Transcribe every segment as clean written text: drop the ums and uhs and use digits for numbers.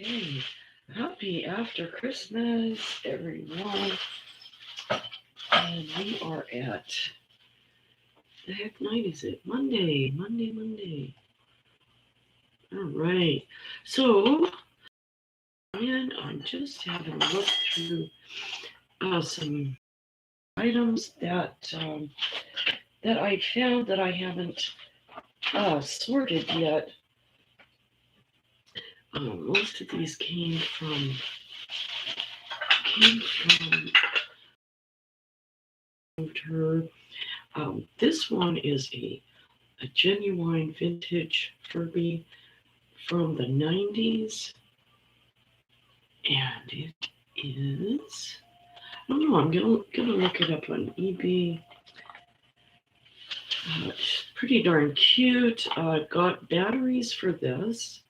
Okay, happy after Christmas, everyone. And we are at, the heck night is it? Monday. All right. So, and I'm just having a look through some items that I found that I haven't sorted yet. Most of these came from her. This one is a genuine vintage Furby from the 90s. And it is, I don't know, I'm gonna look it up on eBay. It's pretty darn cute. Got batteries for this.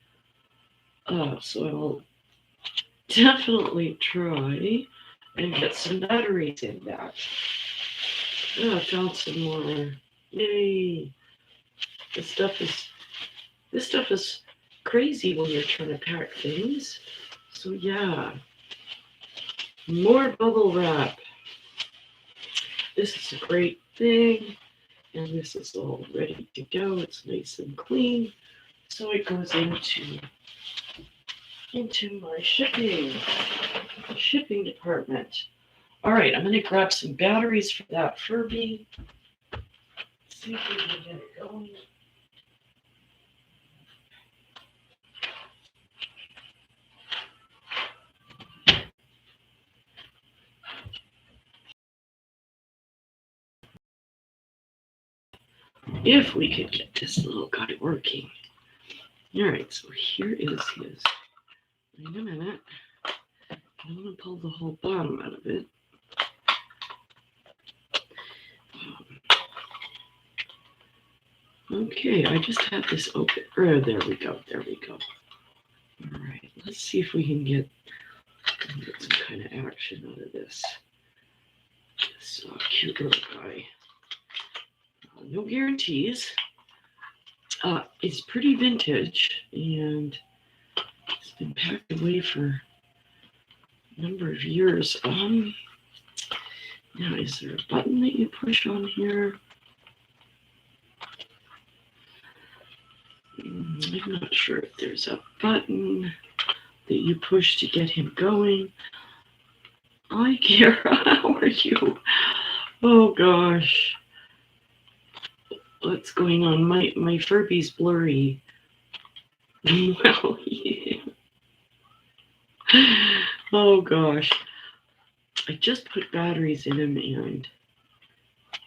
So I'll definitely try and get some batteries in that. I found some more. Yay! This stuff is crazy when you're trying to pack things. So yeah, more bubble wrap. This is a great thing, and this is all ready to go. It's nice and clean, so it goes into my shipping department. All right, I'm going to grab some batteries for that Furby. See if we can get it going. If we could get this little guy working. All right, so here is his. Wait a minute. I want to pull the whole bottom out of it. Okay, I just had this open. Oh, there we go. All right, let's see if we can get some kind of action out of this. This cute little guy. No guarantees. It's pretty vintage, and it's been packed away for a number of years. Now, is there a button that you push on here? I'm not sure if there's a button that you push to get him going. Hi, Kara, how are you? Oh gosh. What's going on? My Furby's blurry. Well, yeah. Oh gosh. I just put batteries in him and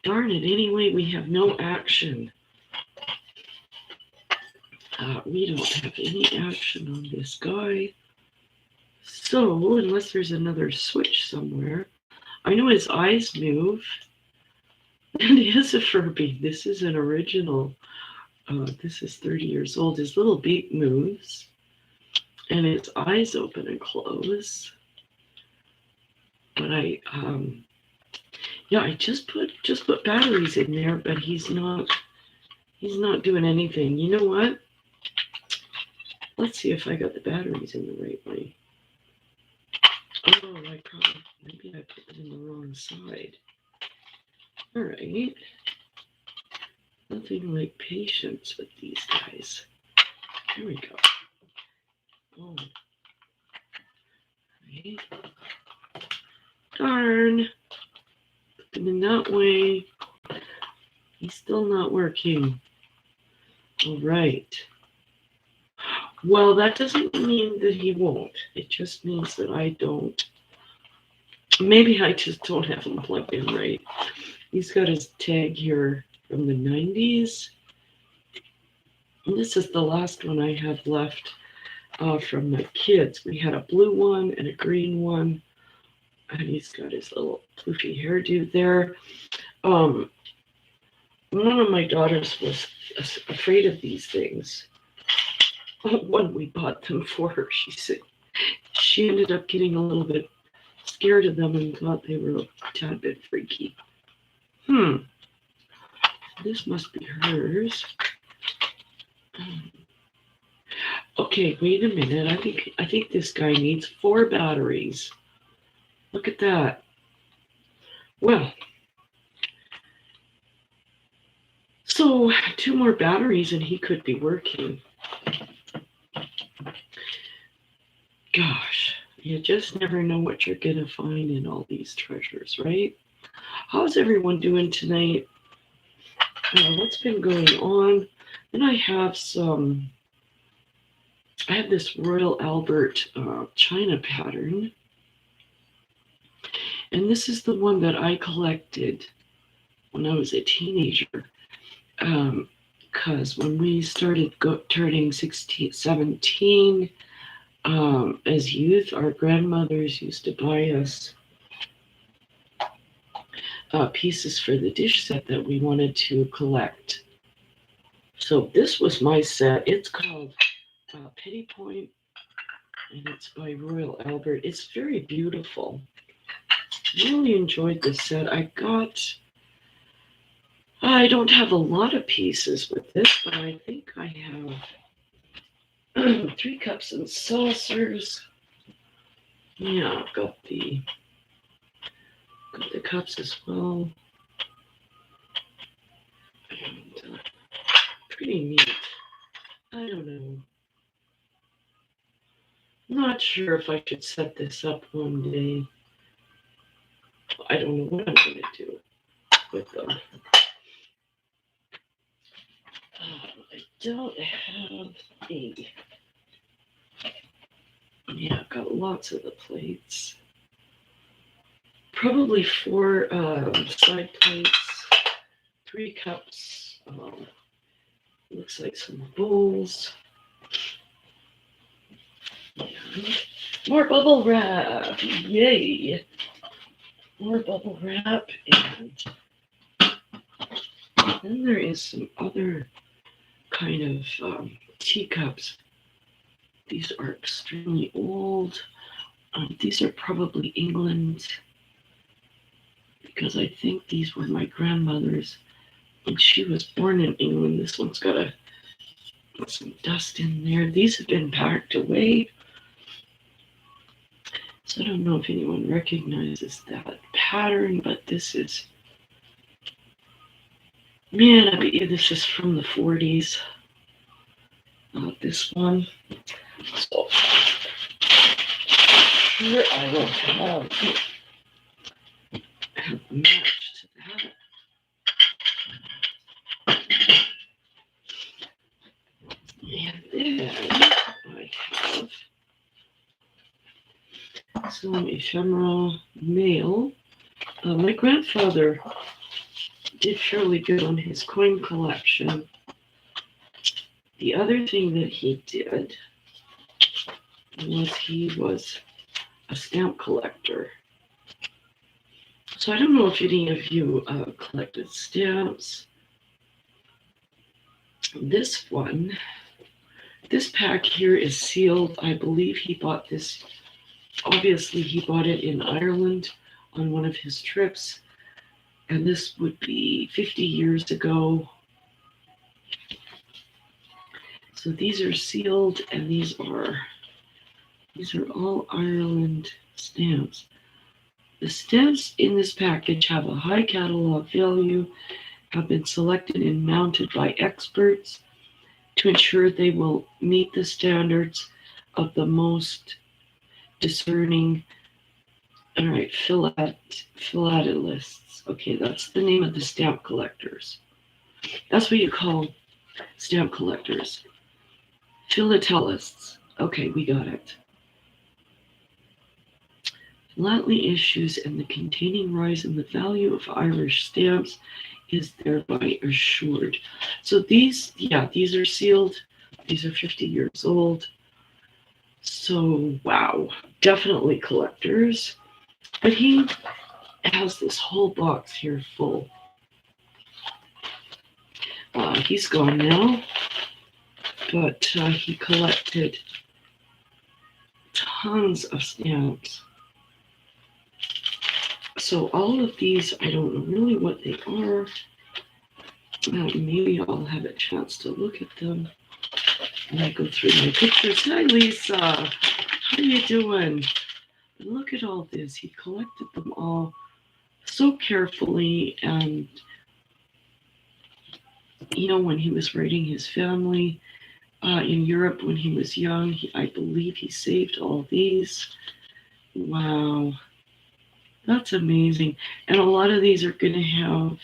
darn it, anyway, we have no action. We don't have any action on this guy. So, unless there's another switch somewhere. I know his eyes move. And it is a Furby. This is an original. This is 30 years old. His little beak moves. And its eyes open and close. But I just put batteries in there, but he's not doing anything. You know what? Let's see if I got the batteries in the right way. Oh, maybe I put them in the wrong side. All right. Nothing like patience with these guys. Here we go. Oh. Right. Darn. Put them in that way. He's still not working. All right. Well, that doesn't mean that he won't. It just means that I don't. Maybe I just don't have him plugged in right. He's got his tag here from the 90s. And this is the last one I have left from my kids. We had a blue one and a green one. And he's got his little poofy hairdo there. One of my daughters was afraid of these things. When we bought them for her, she said she ended up getting a little bit scared of them and thought they were a tad bit freaky. This must be hers. Okay, wait a minute. I think this guy needs 4 batteries. Look at that. Well, so 2 more batteries and he could be working. Gosh, you just never know what you're going to find in all these treasures, right? How's everyone doing tonight? What's been going on? Then I have this Royal Albert China pattern. And this is the one that I collected when I was a teenager. Because when we started turning 16, 17, as youth, our grandmothers used to buy us pieces for the dish set that we wanted to collect. So this was my set. It's called Petty Point, and it's by Royal Albert. It's very beautiful. Really enjoyed this set. I don't have a lot of pieces with this, but I think I have 3 cups and saucers. Yeah, I've got the cups as well. And pretty neat. I don't know. Not sure if I should set this up one day. I don't know what I'm going to do with them. I don't have a... Yeah, I've got lots of the plates. Probably 4 side plates, 3 cups. Looks like some bowls. And more bubble wrap. Yay! More bubble wrap. And then there is some other kind of teacups. These are extremely old. These are probably England, because I think these were my grandmother's when she was born in England. This one's got some dust in there. These have been packed away. So I don't know if anyone recognizes that pattern, but this is, man, I bet you this is from the 40s. This one. So sure I will have a match to that. And then I have some ephemeral mail. My grandfather did fairly good on his coin collection. The other thing that he did was he was a stamp collector. So I don't know if any of you collected stamps. This pack here is sealed. I believe he bought this, obviously he bought it in Ireland on one of his trips. And this would be 50 years ago. So these are sealed, and these are all Ireland stamps. The stamps in this package have a high catalog value, have been selected and mounted by experts to ensure they will meet the standards of the most discerning, all right, philatelists. Okay, that's the name of the stamp collectors. That's what you call stamp collectors. Philatelists. Okay, we got it. Philately issues and the containing rise in the value of Irish stamps is thereby assured. So these are sealed. These are 50 years old. So, wow, definitely collectors. But he has this whole box here full. He's gone now, but he collected tons of stamps. So all of these, I don't know really what they are. Maybe I'll have a chance to look at them. And I go through my pictures. Hi, Lisa. How you doing? Look at all this. He collected them all so carefully. And, you know, when he was writing his family in Europe when he was young, I believe he saved all these. Wow. That's amazing. And a lot of these are going to have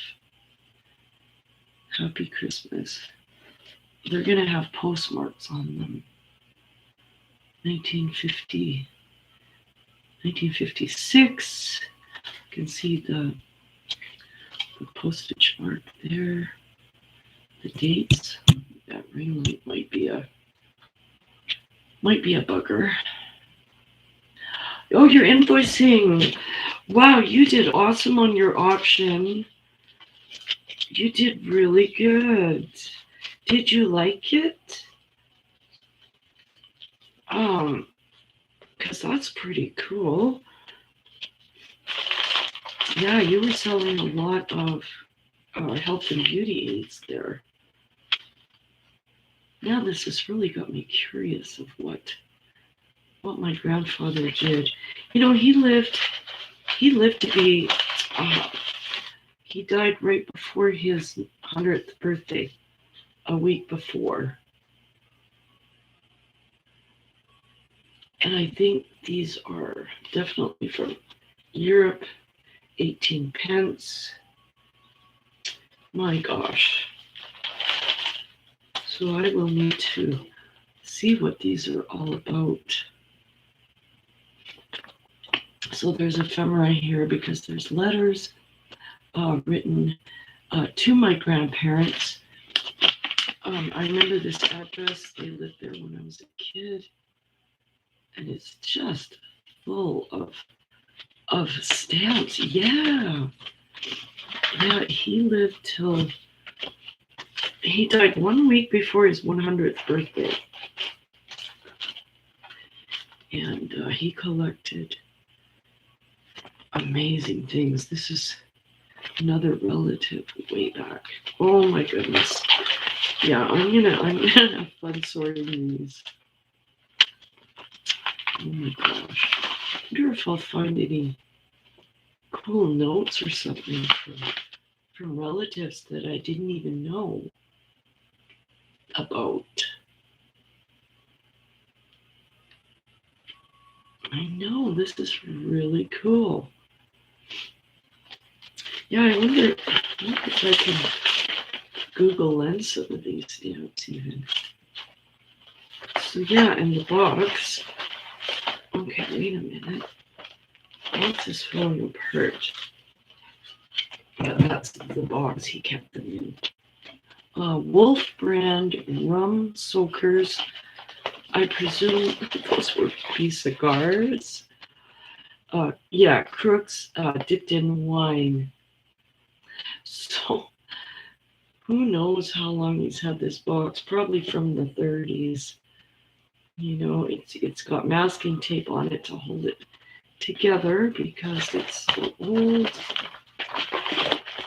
Happy Christmas. They're going to have postmarks on them. 1950, 1956. You can see the postage mark there. The dates. That ring light might be a bugger. Oh, you're invoicing. Wow, you did awesome on your auction. You did really good. Did you like it? Because that's pretty cool. Yeah, you were selling a lot of health and beauty aids there. Now this has really got me curious of what my grandfather did. You know, he lived to be, he died right before his 100th birthday, a week before. And I think these are definitely from Europe, 18 pence. My gosh. So I will need to see what these are all about. So there's ephemera here because there's letters written to my grandparents. I remember this address. They lived there when I was a kid. And it's just full of stamps. Yeah. Yeah, he lived till he died 1 week before his 100th birthday. And he collected amazing things. This is another relative way back. Oh my goodness. Yeah, I'm gonna have fun sorting these. Oh my gosh. I wonder if I'll find any cool notes or something from relatives that I didn't even know about. I know, this is really cool. Yeah, I wonder if I can Google Lens some of these stamps even. So yeah, in the box. Okay, wait a minute. Box is falling apart. Yeah, that's the box he kept them in. Wolf brand rum soakers. I presume those would be cigars. Yeah, crooks dipped in wine. So who knows how long he's had this box? Probably from the 30s. You know, it's got masking tape on it to hold it together because it's so old.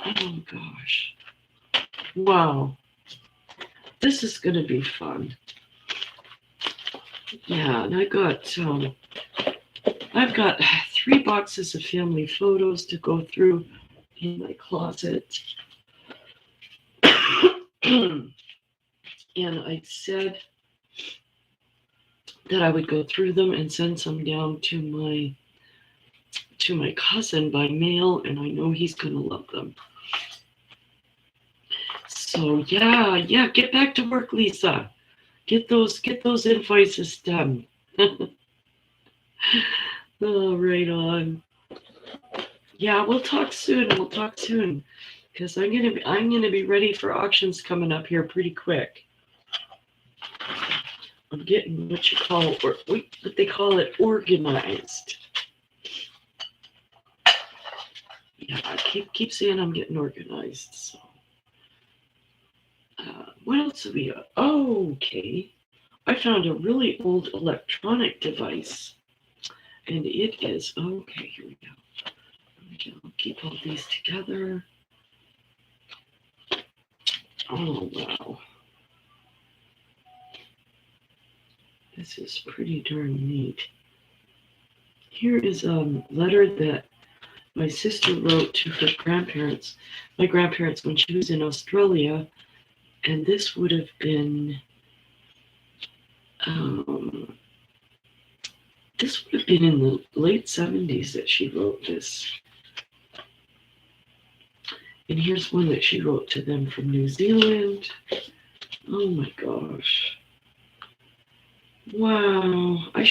Oh gosh. Wow. This is gonna be fun. Yeah, and I've got 3 boxes of family photos to go through in my closet. And I said that I would go through them and send some down to my cousin by mail, and I know he's gonna love them. So yeah, get back to work, Lisa. Get those invoices done. Oh, right on. Yeah, we'll talk soon. Because I'm gonna be ready for auctions coming up here pretty quick. I'm getting what they call it organized. Yeah, I keep saying I'm getting organized. So, what else have we got? Oh, okay. I found a really old electronic device, and it is okay. Here we go. I'll keep all these together. Oh wow. This is pretty darn neat. Here is a letter that my sister wrote to her grandparents, my grandparents, when she was in Australia. And this would have been, in the late 70s that she wrote this. And here's one that she wrote to them from New Zealand. Oh my gosh. Wow. I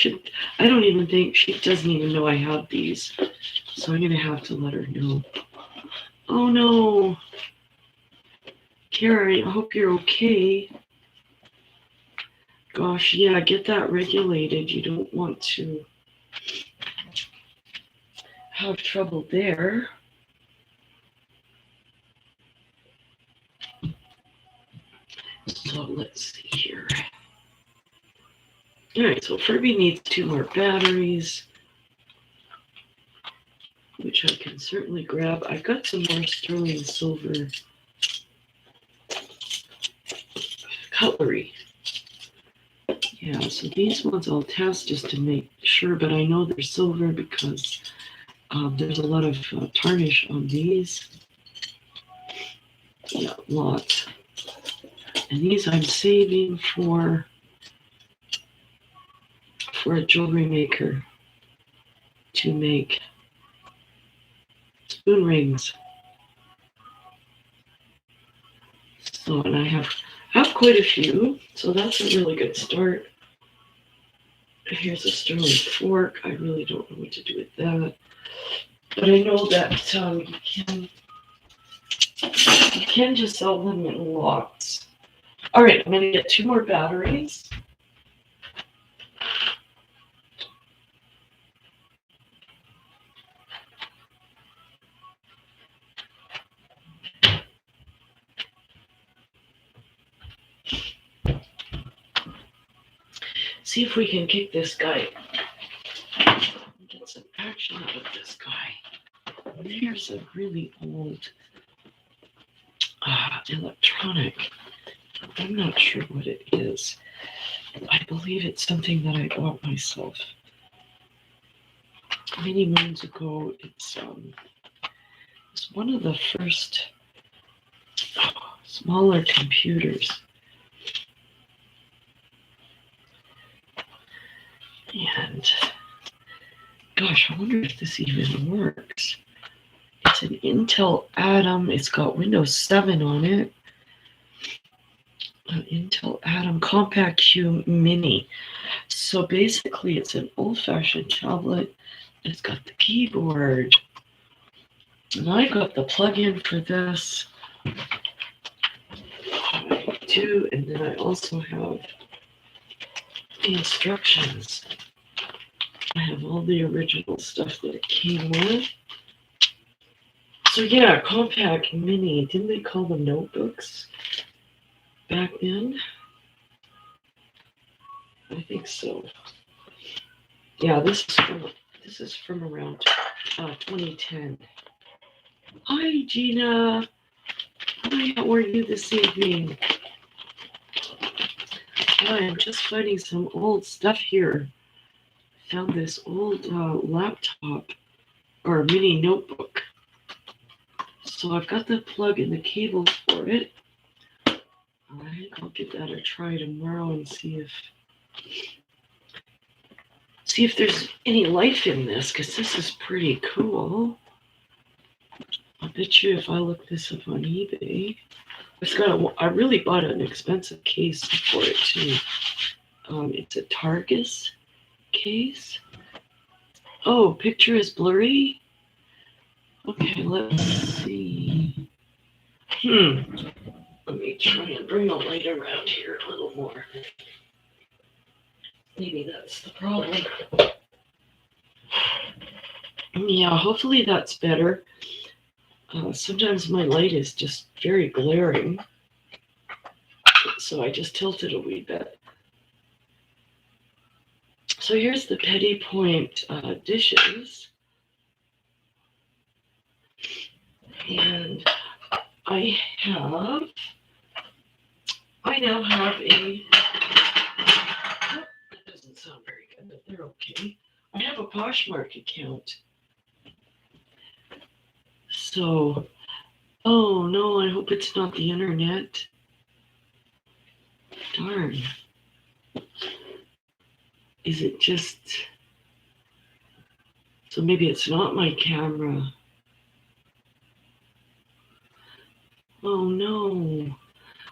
don't even think, she doesn't even know I have these. So I'm going to have to let her know. Oh no. Carrie, I hope you're okay. Gosh, yeah, get that regulated. You don't want to have trouble there. So let's see here. All right, so Furby needs 2 more batteries, which I can certainly grab. I got some more sterling silver cutlery. Yeah, so these ones I'll test just to make sure, but I know they're silver because there's a lot of tarnish on these. Yeah, lots. And these I'm saving for a jewelry maker to make spoon rings. So, and I have quite a few, so that's a really good start. Here's a sterling fork. I really don't know what to do with that, but I know that you can just sell them in lots. All right, I'm going to get 2 more batteries. See if we can kick this guy. Get some action out of this guy. Here's a really old electronic. I'm not sure what it is. I believe it's something that I bought myself many moons ago. It's one of the first smaller computers. And gosh, I wonder if this even works. It's an Intel Atom. It's got Windows 7 on it. An Intel Atom Compact Q Mini. So basically, it's an old-fashioned tablet. It's got the keyboard. And I got the plug-in for this. I do, and then I also have the instructions. I have all the original stuff that it came with. So yeah, compact mini. Didn't they call them notebooks back then? I think so. Yeah, this is from around 2010. Hi, Gina. Hi, how are you this evening? I am just finding some old stuff here. Found this old laptop or mini notebook. So I've got the plug and the cable for it. I think I'll give that a try tomorrow and see if there's any life in this, because this is pretty cool. I bet you if I look this up on eBay, I really bought an expensive case for it too. It's a Targus case. Oh, picture is blurry. Okay, let's see. Let me try and bring the light around here a little more. Maybe that's the problem. Yeah, hopefully that's better. Sometimes my light is just very glaring. So I just tilted a wee bit. So here's the Petty Point dishes. And I now have a they're okay. I have a Poshmark account. So, oh no, I hope it's not the internet. Darn. Is it just... So maybe it's not my camera. Oh no.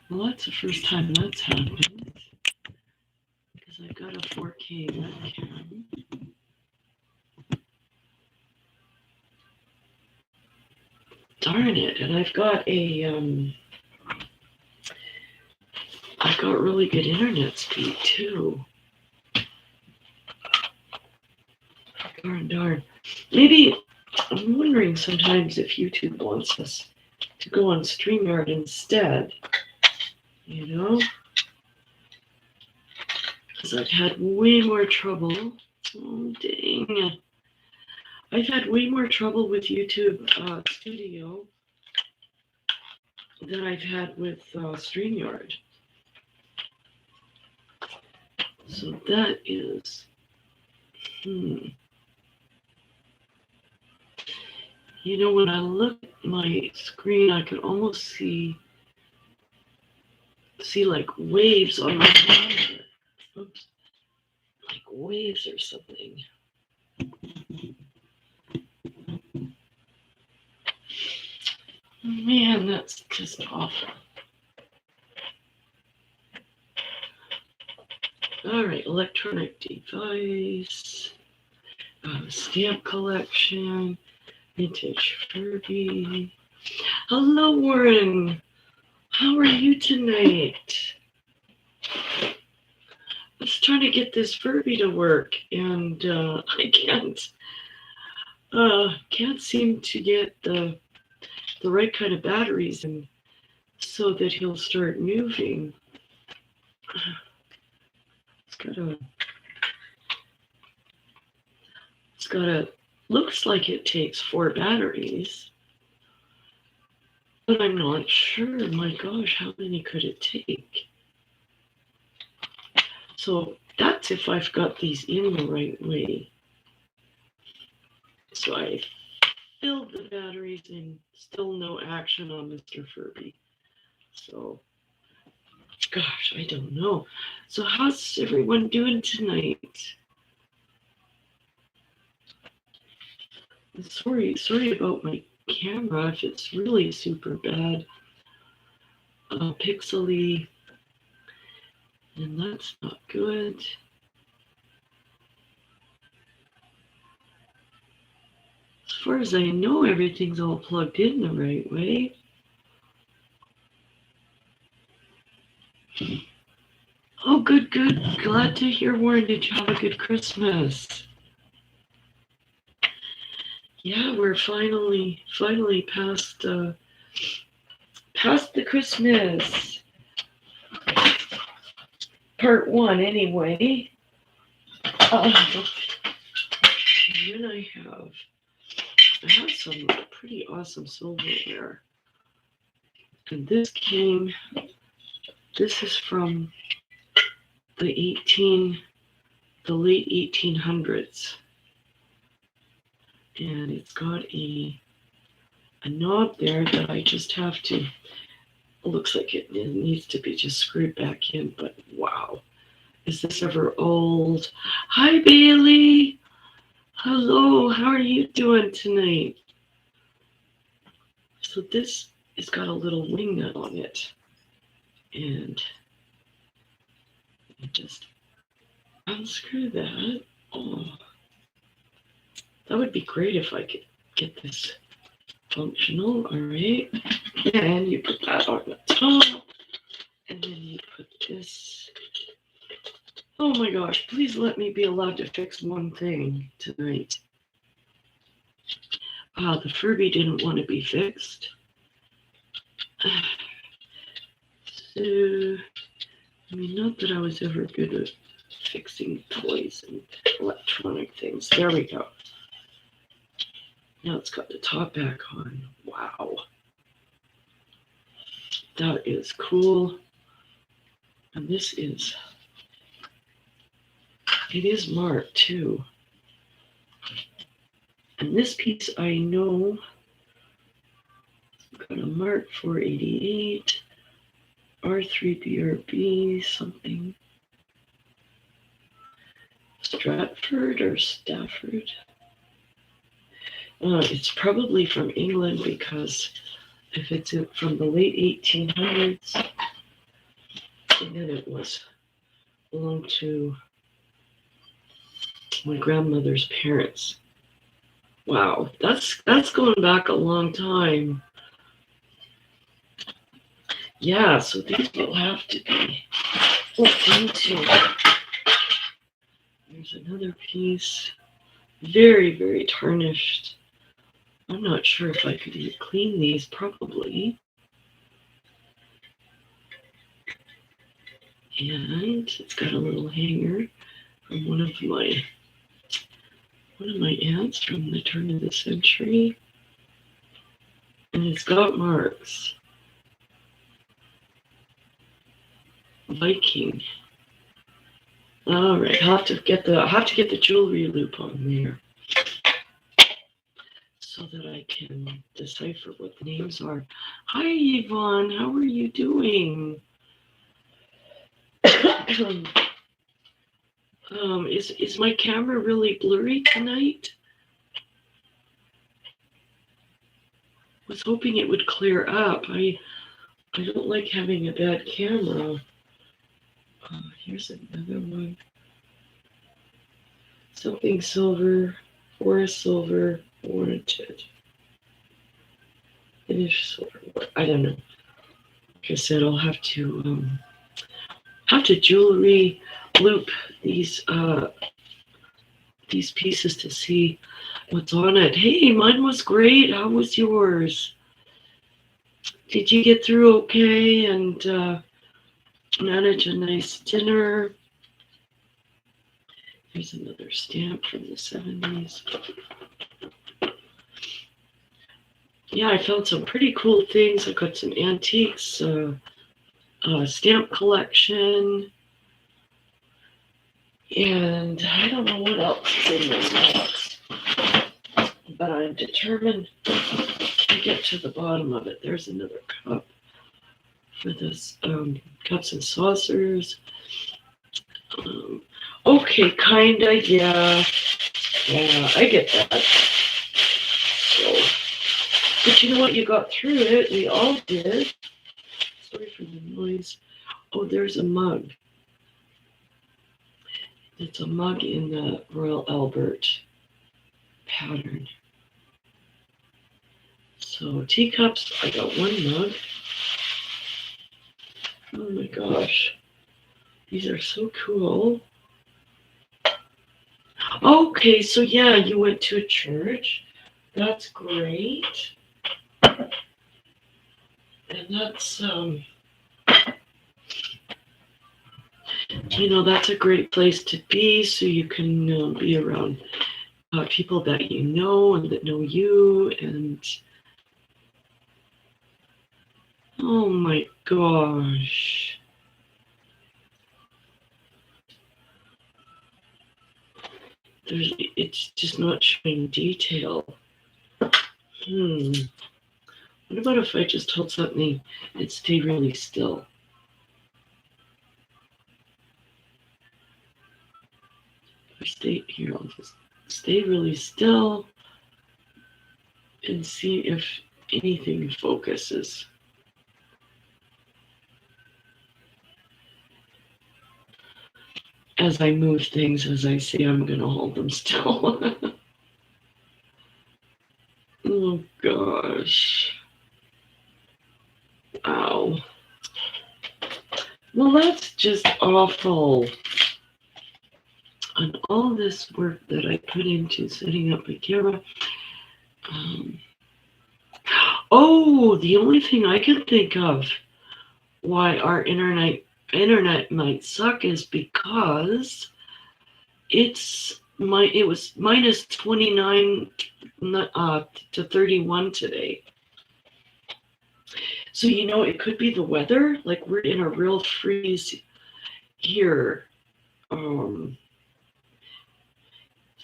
Well, that's the first time that's happened. Because I've got a 4K webcam. Darn it. And I've got really good internet speed too. Darn. Maybe, I'm wondering sometimes if YouTube wants us to go on StreamYard instead. You know? Because I've had way more trouble. Oh, dang. I've had way more trouble with YouTube Studio than I've had with StreamYard. So that is, You know, when I look at my screen, I could almost see like waves on my monitor. Oops. Like waves or something. Man, that's just awful. All right, electronic device, stamp collection, vintage Furby. Hello, Warren. How are you tonight? I was trying to get this Furby to work, and I can't seem to get the right kind of batteries in so that he'll start moving. Looks like it takes 4 batteries, but I'm not sure. My gosh, how many could it take? So that's if I've got these in the right way. So I filled the batteries and still no action on Mr. Furby. So, gosh, I don't know. So how's everyone doing tonight? Sorry about my camera if it's really super bad. Pixely, and that's not good. As far as I know, everything's all plugged in the right way. Oh, good. Glad to hear, Warren. Did you have a good Christmas? Yeah, we're finally past the Christmas part 1 anyway. And then I have some pretty awesome silverware. And this is from the late 1800s. And it's got a knob there that I just have to, it looks like it needs to be just screwed back in, but wow. Is this ever old? Hi, Bailey. Hello, how are you doing tonight? So this has got a little wing nut on it. And you just unscrew that. Oh, that would be great if I could get this functional. All right. And you put that on the top. And then you put this. Oh my gosh, please let me be allowed to fix one thing tonight. The Furby didn't want to be fixed. So, I mean, not that I was ever good at fixing toys and electronic things. There we go. Now it's got the top back on. Wow. That is cool. And this is It is marked too. And this piece I know got a mark 488, R3BRB something. Stratford or Stafford. It's probably from England because if it's from the late 1800s, and then it belonged to my grandmother's parents. Wow, that's going back a long time. Yeah, so these will have to be looked into. There's another piece, very, very tarnished. I'm not sure if I could even clean these, probably. And it's got a little hanger from one of my aunts from the turn of the century. And it's got marks. Viking. All right, I'll have to get the jewelry loop on there so that I can decipher what the names are. Hi, Yvonne. How are you doing? Is my camera really blurry tonight? Was hoping it would clear up. I don't like having a bad camera. Here's another one. Something silver, forest silver, warranted. Finish silver. I don't know. Like I said, I'll have to jewelry loop these pieces to see what's on it. Hey, mine was great. How was yours? Did you get through okay and manage a nice dinner? Here's another stamp from the 70s. Yeah, I found some pretty cool things. I got some antiques, stamp collection, and I don't know what else is in this box, but I'm determined to get to the bottom of it. There's another cup for this, cups and saucers. Okay, kinda, yeah, I get that. So, but you know what? You got through it. We all did. Sorry for the noise. Oh, there's a mug. It's a mug in the Royal Albert pattern. So teacups, I got one mug. Oh my gosh. These are so cool. Okay, so yeah, you went to a church. That's great. And that's, that's a great place to be, so you can be around people that you know and that know you. And oh my gosh. It's just not showing detail. What about if I just hold something and stay really still? I'll just stay really still and see if anything focuses. As I move things, as I say, I'm going to hold them still. Oh gosh. Wow. Well, that's just awful. And all this work that I put into setting up my camera. The only thing I can think of why our internet might suck is because it was minus 29 to 31 today. So it could be the weather. Like we're in a real freeze here.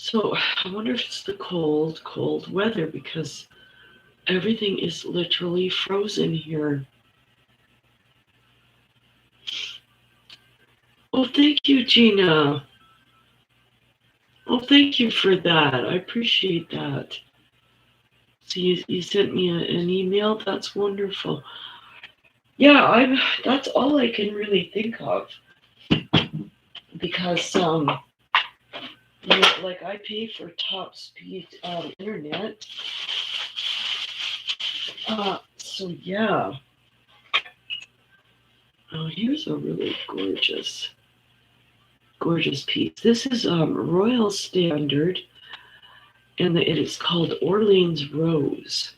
So I wonder if it's the cold, cold weather because everything is literally frozen here. Oh, thank you, Gina. Oh, thank you for that. I appreciate that. So you sent me an email. That's wonderful. Yeah, that's all I can really think of because like I pay for top speed internet. So yeah. Oh, here's a really gorgeous piece. This is Royal Standard, and it is called Orleans Rose.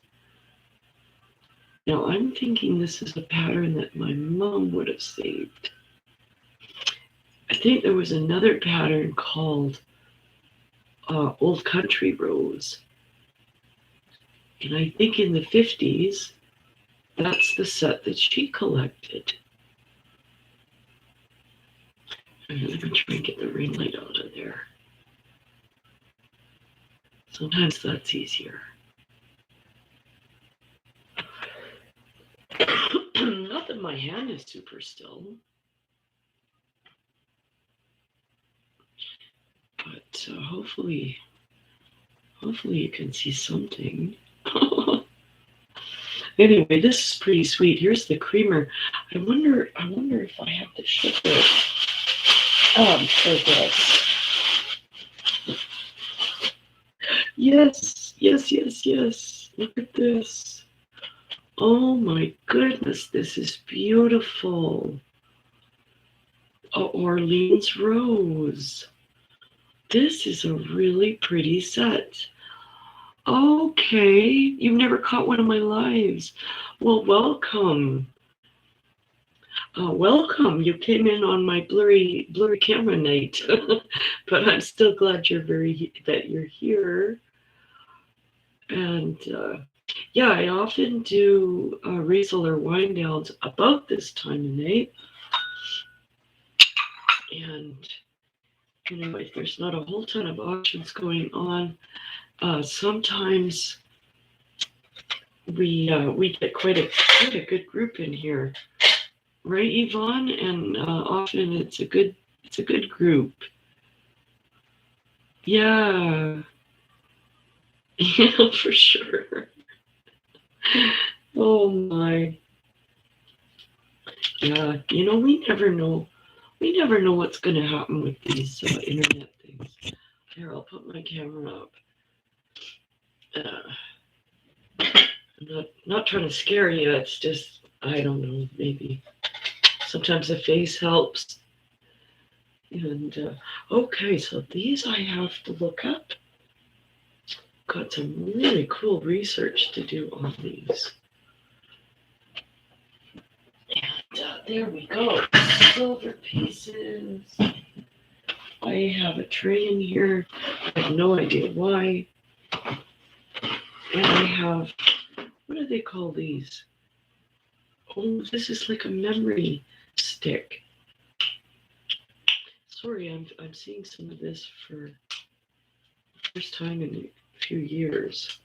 Now I'm thinking this is a pattern that my mom would have saved. I think there was another pattern called Old Country Rose. And I think in the 50s, that's the set that she collected. And let me try and get the ring light out of there. Sometimes that's easier. Not that my hand is super still. But hopefully you can see something. Anyway, this is pretty sweet. Here's the creamer. I wonder if I have to ship it for this. Yes. Look at this. Oh my goodness, this is beautiful. Orleans Rose. This is a really pretty set. Okay, you've never caught one of my lives. Well, welcome. Welcome. You came in on my blurry camera night, but I'm still glad that you're here. And yeah, I often do reseller wind downs about this time of night. And if there's not a whole ton of auctions going on, sometimes we get quite a good group in here, right, Yvonne? And often it's a good group. Yeah, yeah, for sure. Oh my. Yeah, we never know. We never know what's going to happen with these internet things. Here, I'll put my camera up. I'm not trying to scare you. It's just, I don't know, maybe. Sometimes the face helps. And, okay, so these I have to look up. Got some really cool research to do on these. And there we go. Silver pieces. I have a tray in here. I have no idea why. And I have, what do they call these? Oh, this is like a memory stick. Sorry, I'm seeing some of this for the first time in a few years.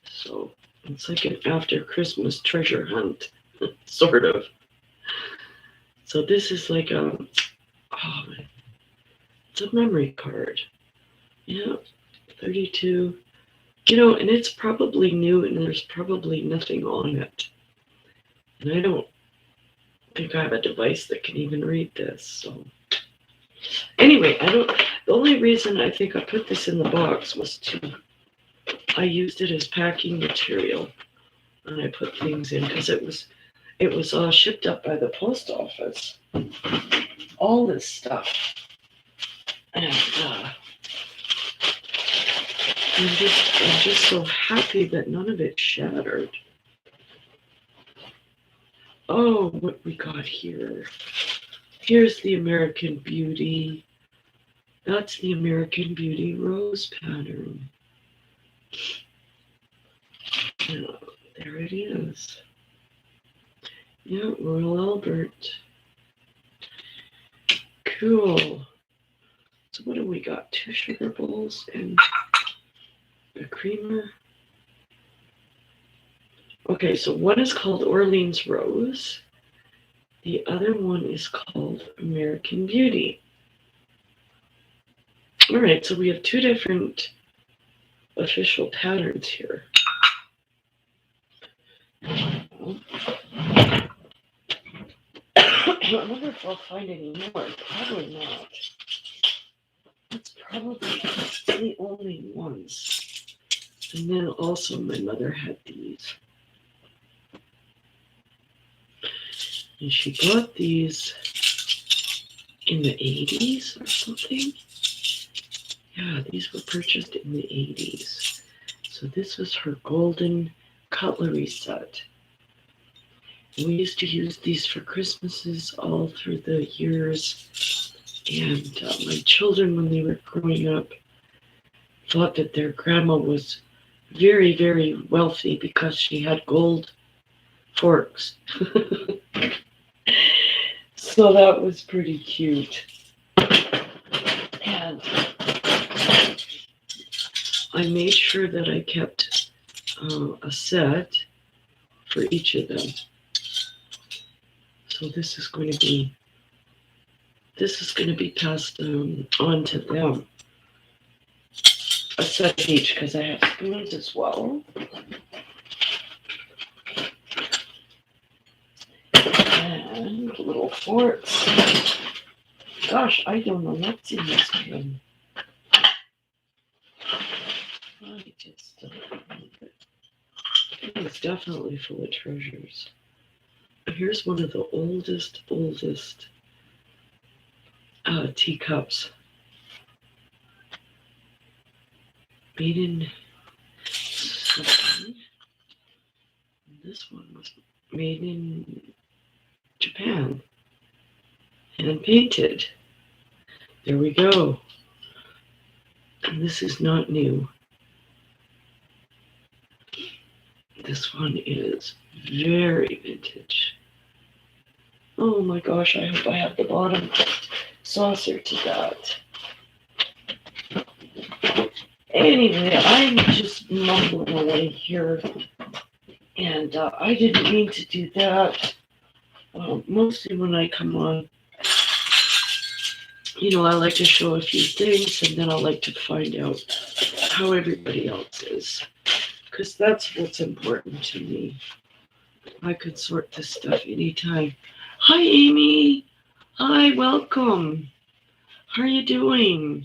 So it's like an after Christmas treasure hunt, sort of. So this is like it's a memory card. Yeah, 32. And it's probably new and there's probably nothing on it. And I don't think I have a device that can even read this. So anyway, the only reason I think I put this in the box was I used it as packing material. And I put things in because it was all shipped up by the post office. All this stuff. And I'm just so happy that none of it shattered. Oh, what we got here. Here's the American Beauty. That's the American Beauty rose pattern. Yeah, there it is. Yeah, Royal Albert. Cool. So what do we got? 2 sugar bowls and a creamer. Okay, so one is called Orleans Rose. The other one is called American Beauty. All right, so we have 2 different official patterns here. I wonder if I'll find any more. Probably not. That's probably the only ones. And then also my mother had these. And she got these in the 80s or something. Yeah, these were purchased in the 80s. So this was her golden cutlery set. And we used to use these for Christmases all through the years. And my children, when they were growing up, thought that their grandma was very, very wealthy because she had gold forks. So that was pretty cute. And I made sure that I kept a set for each of them. So this is going to be passed on to them. A set of each, because I have spoons as well. And little forks. Gosh, I don't know what's in this bin. It's definitely full of treasures. Here's one of the oldest teacups. Made in something. This one was made in Japan. Hand painted. There we go. And this is not new. This one is very vintage. Oh my gosh, I hope I have the bottom saucer to that. Anyway, I'm just mumbling away here. And I didn't mean to do that. Mostly when I come on, you know, I like to show a few things and then I like to find out how everybody else is. Because that's what's important to me. I could sort this stuff anytime. Hi, Amy. Hi, welcome. How are you doing?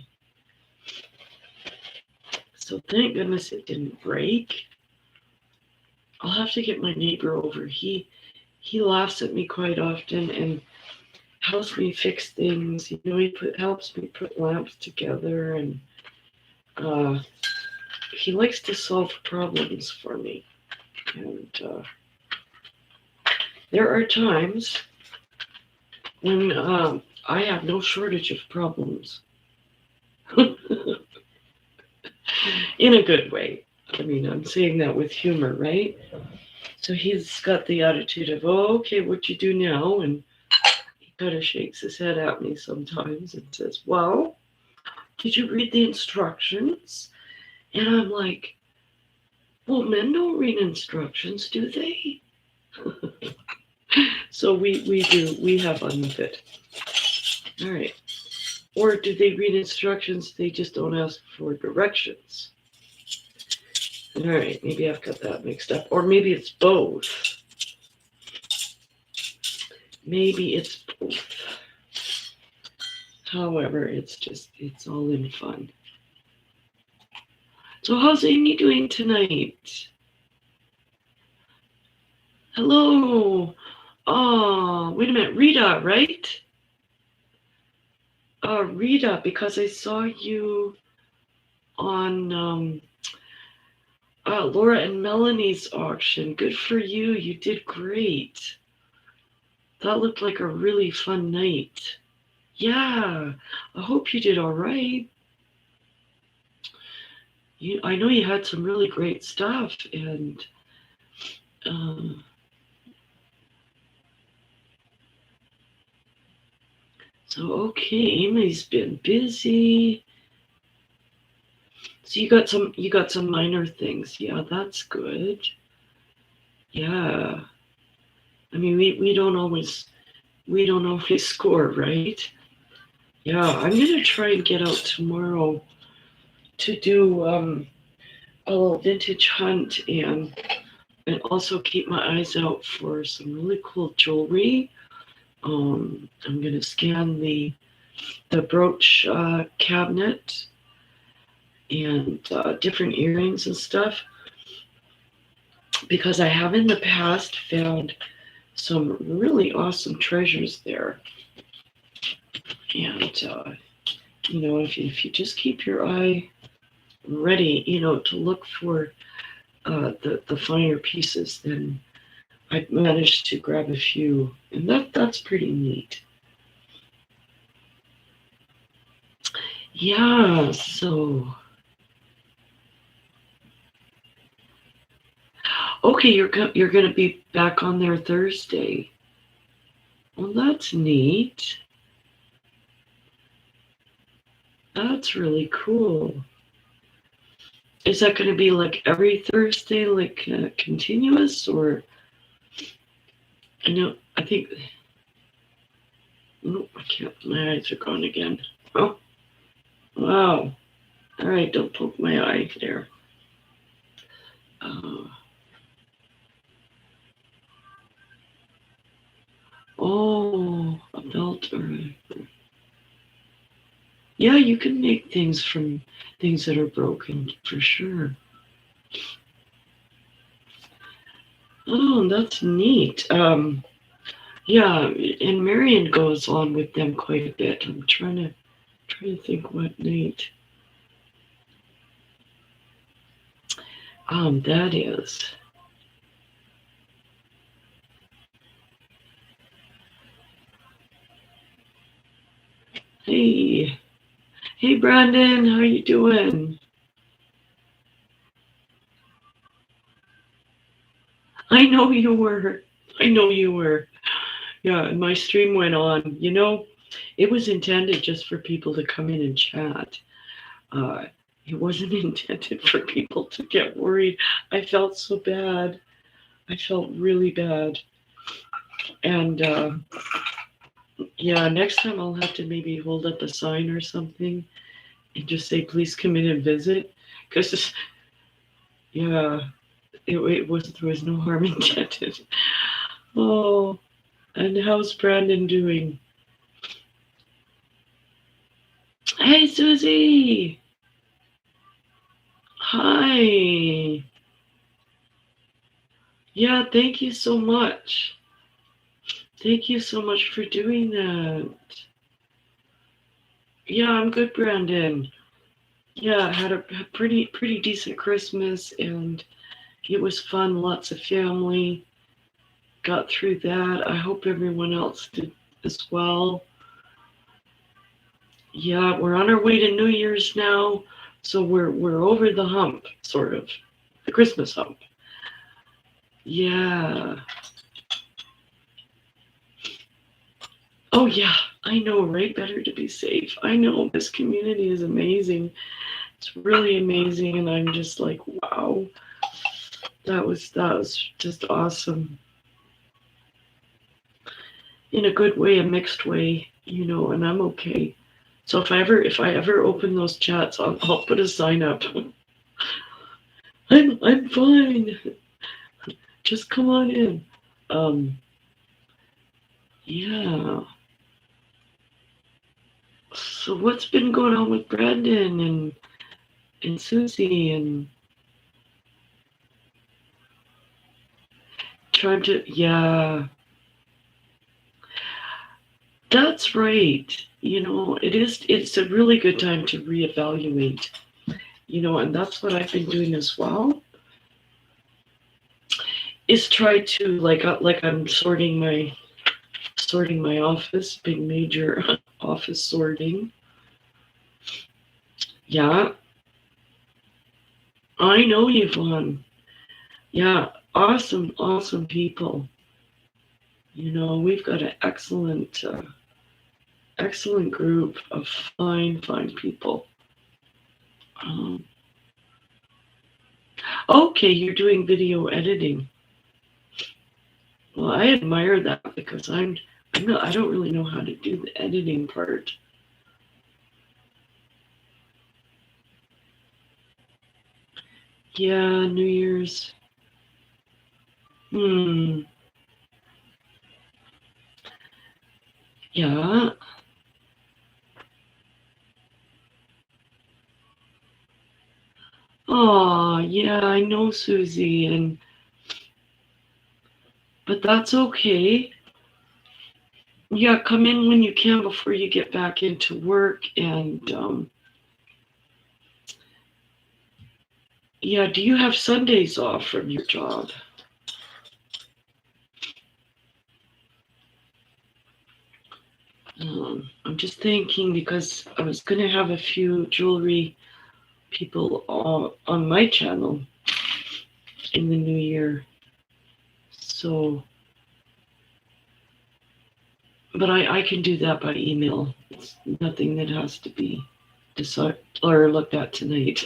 So thank goodness it didn't break. I'll have to get my neighbor over. He laughs at me quite often and helps me fix things. You know, he helps me put lamps together, and he likes to solve problems for me. And there are times when I have no shortage of problems. In a good way. I mean, I'm saying that with humor, right? So he's got the attitude of, oh, okay, what you do now? And he kind of shakes his head at me sometimes and says, well, did you read the instructions? And I'm like, well, men don't read instructions, do they? So we do. We have fun with it. All right. Or do they read instructions? They just don't ask for directions. All right. Maybe I've got that mixed up. Or maybe it's both. Maybe it's both. However, it's all in fun. So how's Amy doing tonight? Hello. Oh, wait a minute. Rita, right? Rita, because I saw you on Laura and Melanie's auction. Good for you. You did great. That looked like a really fun night. Yeah, I hope you did all right. I know you had some really great stuff, and So okay, Amy's been busy. So you got some minor things. Yeah, that's good. Yeah. I mean we don't always score, right? Yeah, I'm gonna try and get out tomorrow to do a little vintage hunt and also keep my eyes out for some really cool jewelry. I'm gonna scan the brooch cabinet and different earrings and stuff because I have in the past found some really awesome treasures there. And if you just keep your eye ready, to look for the finer pieces, then I've managed to grab a few, and that's pretty neat. Yeah, so okay, you're gonna be back on there Thursday. Well, that's neat. That's really cool. Is that going to be like every Thursday, like continuous, or? I think. No, I can't. My eyes are gone again. Oh, wow. All right, don't poke my eye there. Oh, a belt or yeah, you can make things from things that are broken for sure. Oh, that's neat. Yeah, and Marion goes on with them quite a bit. I'm trying to think what night. That is. Hey, hey, Brandon, how you doing? I know you were. I know you were. Yeah, and my stream went on. It was intended just for people to come in and chat. Uh, it wasn't intended for people to get worried. I felt so bad. I felt really bad. And yeah, next time I'll have to maybe hold up a sign or something and just say, please come in and visit. Because, yeah, there was no harm intended. Oh, and how's Brandon doing? Hey, Susie. Hi. Yeah, thank you so much. Thank you so much for doing that. Yeah, I'm good, Brandon. Yeah, I had a pretty decent Christmas, and it was fun. Lots of family. Got through that. I hope everyone else did as well. Yeah, we're on our way to New Year's now, so we're over the hump, sort of, the Christmas hump. Yeah. Oh yeah, I know, right? Better to be safe. I know this community is amazing. It's really amazing, and I'm just like, wow, that was just awesome. In a good way, a mixed way, and I'm okay. So if I ever open those chats, I'll put a sign up. I'm fine. Just come on in. Yeah. So what's been going on with Brandon and Susie and trying to, yeah. That's right. It's a really good time to reevaluate, and that's what I've been doing as well. Is try to like I'm sorting my office, big major office sorting. Yeah. I know Yvonne. Yeah, awesome people. We've got an excellent excellent group of fine people. Okay, you're doing video editing. Well, I admire that because I don't really know how to do the editing part. Yeah, New Year's. Yeah. Oh, yeah, I know, Susie, but that's okay. Yeah, come in when you can before you get back into work. And yeah, do you have Sundays off from your job? I'm just thinking because I was going to have a few jewelry people on my channel in the new year. So, but I can do that by email. It's nothing that has to be decided or looked at tonight.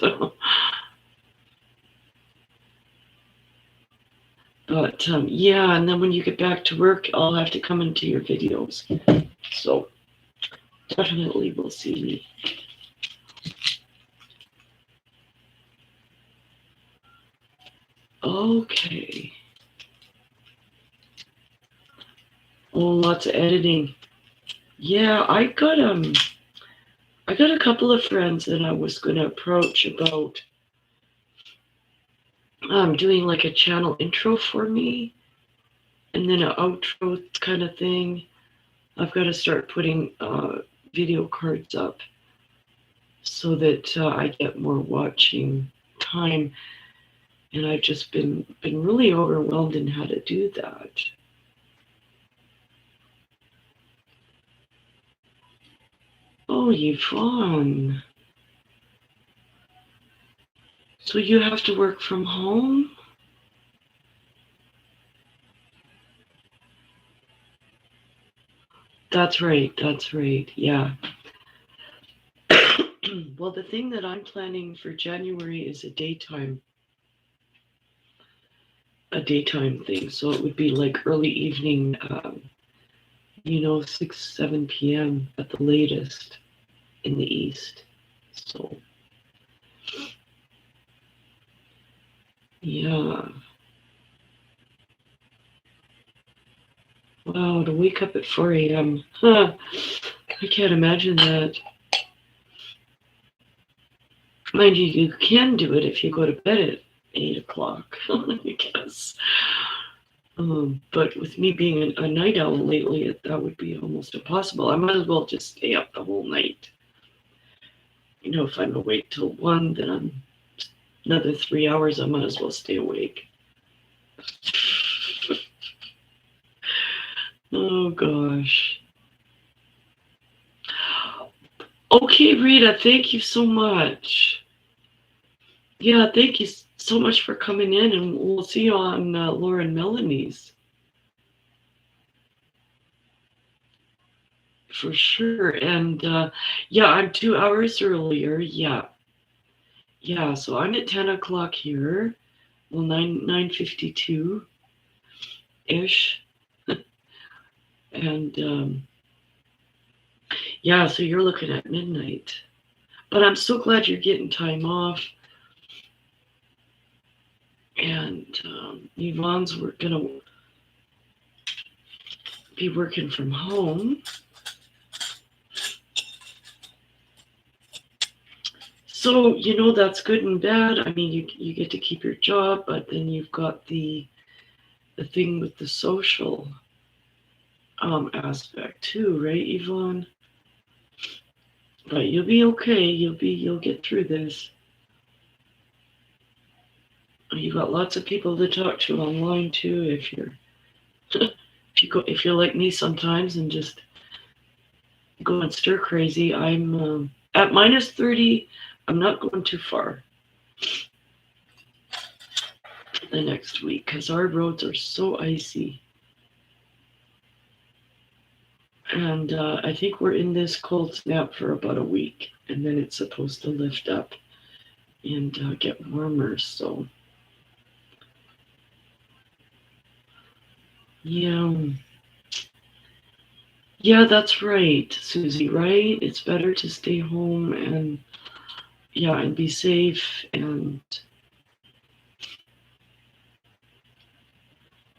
But yeah, and then when you get back to work, I'll have to come into your videos. So definitely will see me. Okay. Oh, lots of editing. Yeah, I got a couple of friends that I was going to approach about doing like a channel intro for me and then an outro kind of thing. I've got to start putting video cards up so that I get more watching time. And I've just been really overwhelmed in how to do that. Oh, Yvonne. So you have to work from home? That's right. Yeah. Well, the thing that I'm planning for January is a daytime thing. So it would be like early evening, 6, 7 p.m. at the latest in the East. So, yeah. Wow, to wake up at 4 a.m. Huh. I can't imagine that. Mind you, you can do it if you go to bed at 8 o'clock, I guess. But with me being a night owl lately, that would be almost impossible. I might as well just stay up the whole night. If I'm awake till 1, then I'm another 3 hours, I might as well stay awake. Oh, gosh. Okay, Rita, thank you so much. Yeah, thank you so much for coming in, and we'll see you on Laura and Melanie's. For sure. And yeah, I'm 2 hours earlier. Yeah. Yeah, so I'm at 10 o'clock here. Well, 9:52-ish. And yeah, so you're looking at midnight. But I'm so glad you're getting time off. And Yvonne's going to be working from home. So, that's good and bad. I mean, you get to keep your job, but then you've got the thing with the social aspect too, right, Yvonne? But you'll be okay. You'll get through this. You've got lots of people to talk to online too. If you're like me sometimes and just go and stir crazy, I'm at -30. I'm not going too far the next week because our roads are so icy. And I think we're in this cold snap for about a week, and then it's supposed to lift up and get warmer. So, yeah. Yeah, that's right, Susie, right? It's better to stay home and, yeah, and be safe. And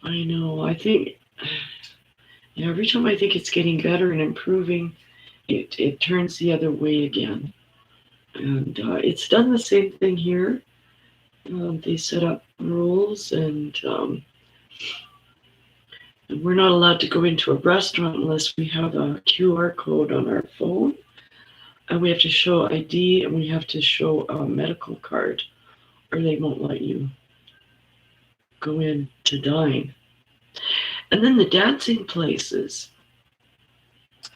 I know, I think, yeah, every time I think it's getting better and improving, it turns the other way again. And it's done the same thing here. They set up rules, and we're not allowed to go into a restaurant unless we have a QR code on our phone. And we have to show ID, and we have to show a medical card, or they won't let you go in to dine. And then the dancing places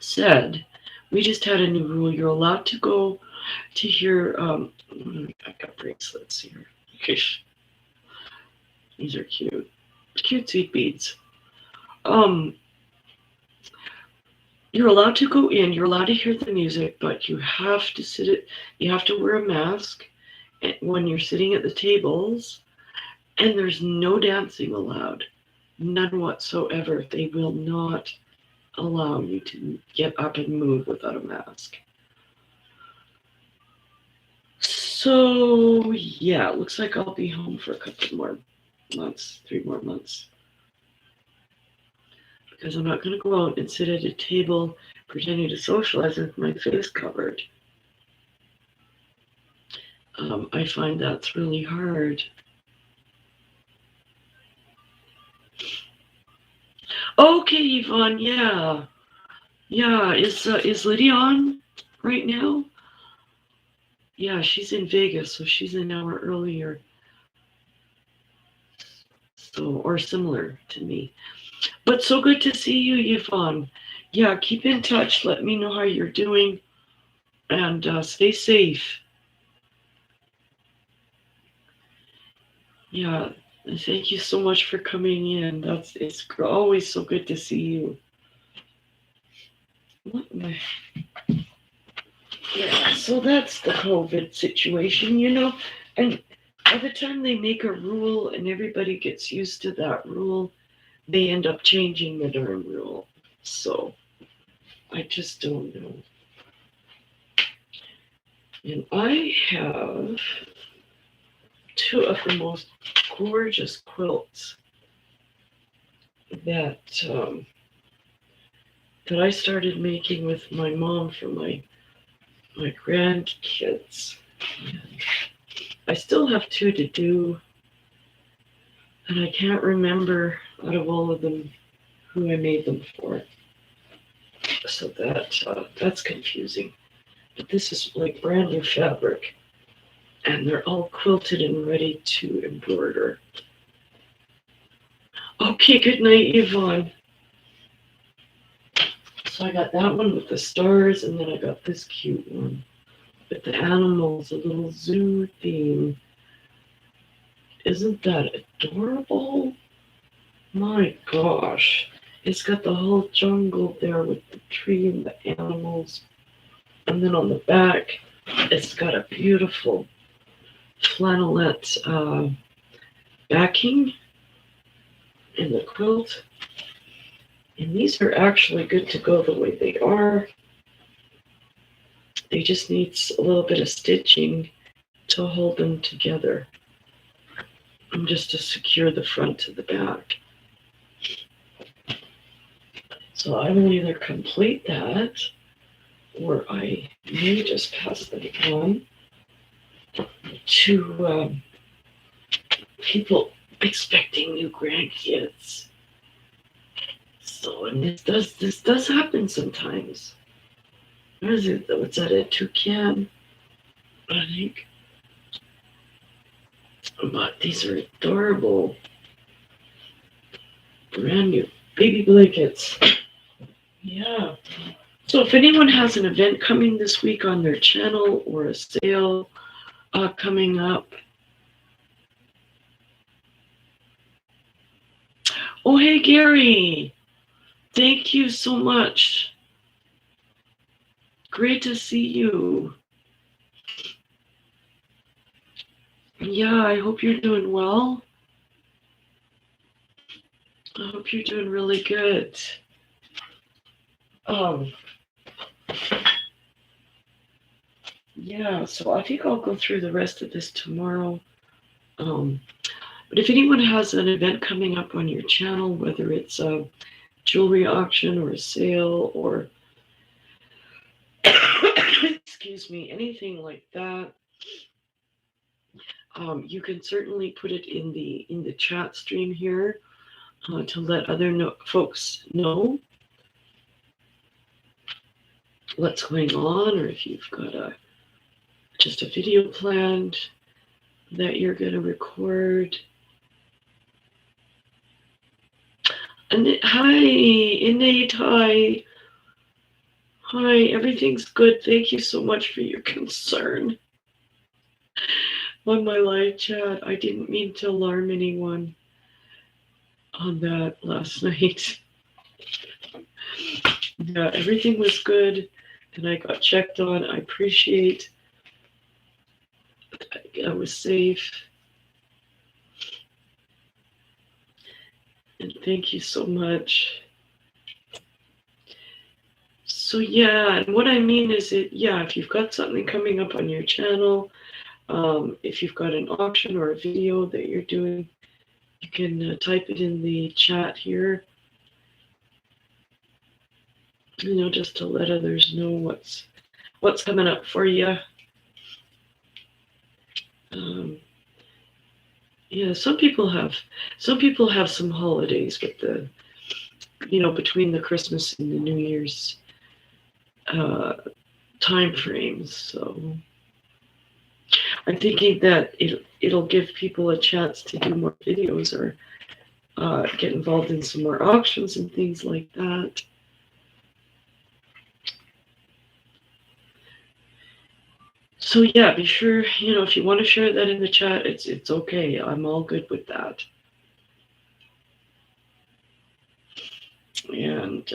said, we just had a new rule. You're allowed to go to hear, I got bracelets here. These are cute. Cute sweet beads. You're allowed to go in, you're allowed to hear the music, but you have to you have to wear a mask when you're sitting at the tables, and there's no dancing allowed. None whatsoever. They will not allow you to get up and move without a mask. So, yeah, it looks like I'll be home for a couple more months, 3 more months. Because I'm not going to go out and sit at a table pretending to socialize with my face covered. I find that's really hard. Okay, Yvonne, yeah. Yeah, is Lydia on right now? Yeah, she's in Vegas, so she's an hour earlier. So, or similar to me. But so good to see you, Yvonne. Yeah, keep in touch. Let me know how you're doing, and stay safe. Yeah, thank you so much for coming in. It's always so good to see you. Yeah, so that's the COVID situation, and by the time they make a rule and everybody gets used to that rule, they end up changing the darn rule. So I just don't know. And I have 2 of the most gorgeous quilts that that I started making with my mom for my grandkids. And I still have 2 to do, and I can't remember out of all of them who I made them for. So that's confusing. But this is like brand new fabric, and they're all quilted and ready to embroider. Okay, good night, Yvonne. So I got that one with the stars, and then I got this cute one with the animals, a little zoo theme. Isn't that adorable? My gosh. It's got the whole jungle there with the tree and the animals. And then on the back, it's got a beautiful flannelette backing in the quilt. And these are actually good to go the way they are. They just need a little bit of stitching to hold them together and just to secure the front to the back. So I will either complete that, or I may just pass them on to people expecting new grandkids. So, and this does happen sometimes. What is it? What's that? A toucan, I think. But these are adorable, brand new baby blankets. Yeah. So if anyone has an event coming this week on their channel or a sale coming up. Oh, hey, Gary. Thank you so much. Great to see you. Yeah, I hope you're doing well. I hope you're doing really good. Yeah, so I think I'll go through the rest of this tomorrow. But if anyone has an event coming up on your channel, whether it's a jewelry auction or a sale or excuse me, anything like that, you can certainly put it in the chat stream here to let other folks know what's going on, or if you've got just a video planned that you're going to record. And hi, Innate, hi. Hi, everything's good. Thank you so much for your concern on my live chat. I didn't mean to alarm anyone on that last night. Yeah, everything was good, and I got checked on. I appreciate I was safe. And thank you so much. So yeah, and what I mean is if you've got something coming up on your channel, if you've got an auction or a video that you're doing, you can type it in the chat here, just to let others know what's coming up for you. Some people have some holidays with the, between the Christmas and the New Year's time frames. So I'm thinking that it'll give people a chance to do more videos or get involved in some more auctions and things like that. So yeah, be sure, if you want to share that in the chat, it's okay. I'm all good with that. And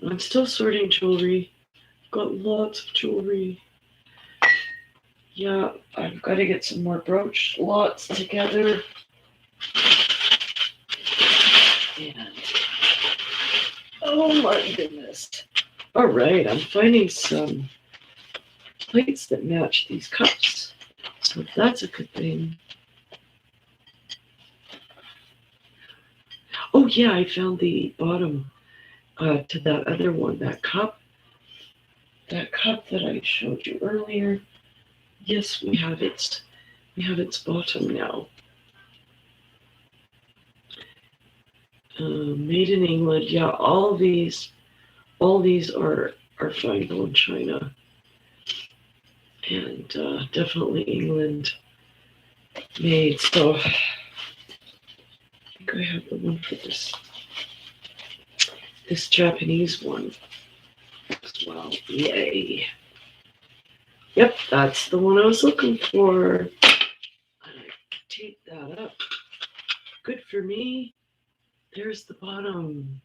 I'm still sorting jewelry. I've got lots of jewelry. Yeah, I've got to get some more brooch lots together. And oh my goodness. All right, I'm finding some plates that match these cups. So that's a good thing. Oh yeah, I found the bottom to that other one, that cup that I showed you earlier. Yes, we have its bottom now. Made in England. Yeah, all these are fine bone china, and definitely England made. So I think I have the one for this Japanese one as well. Yay! Yep, that's the one I was looking for. And I tape that up. Good for me. There's the bottom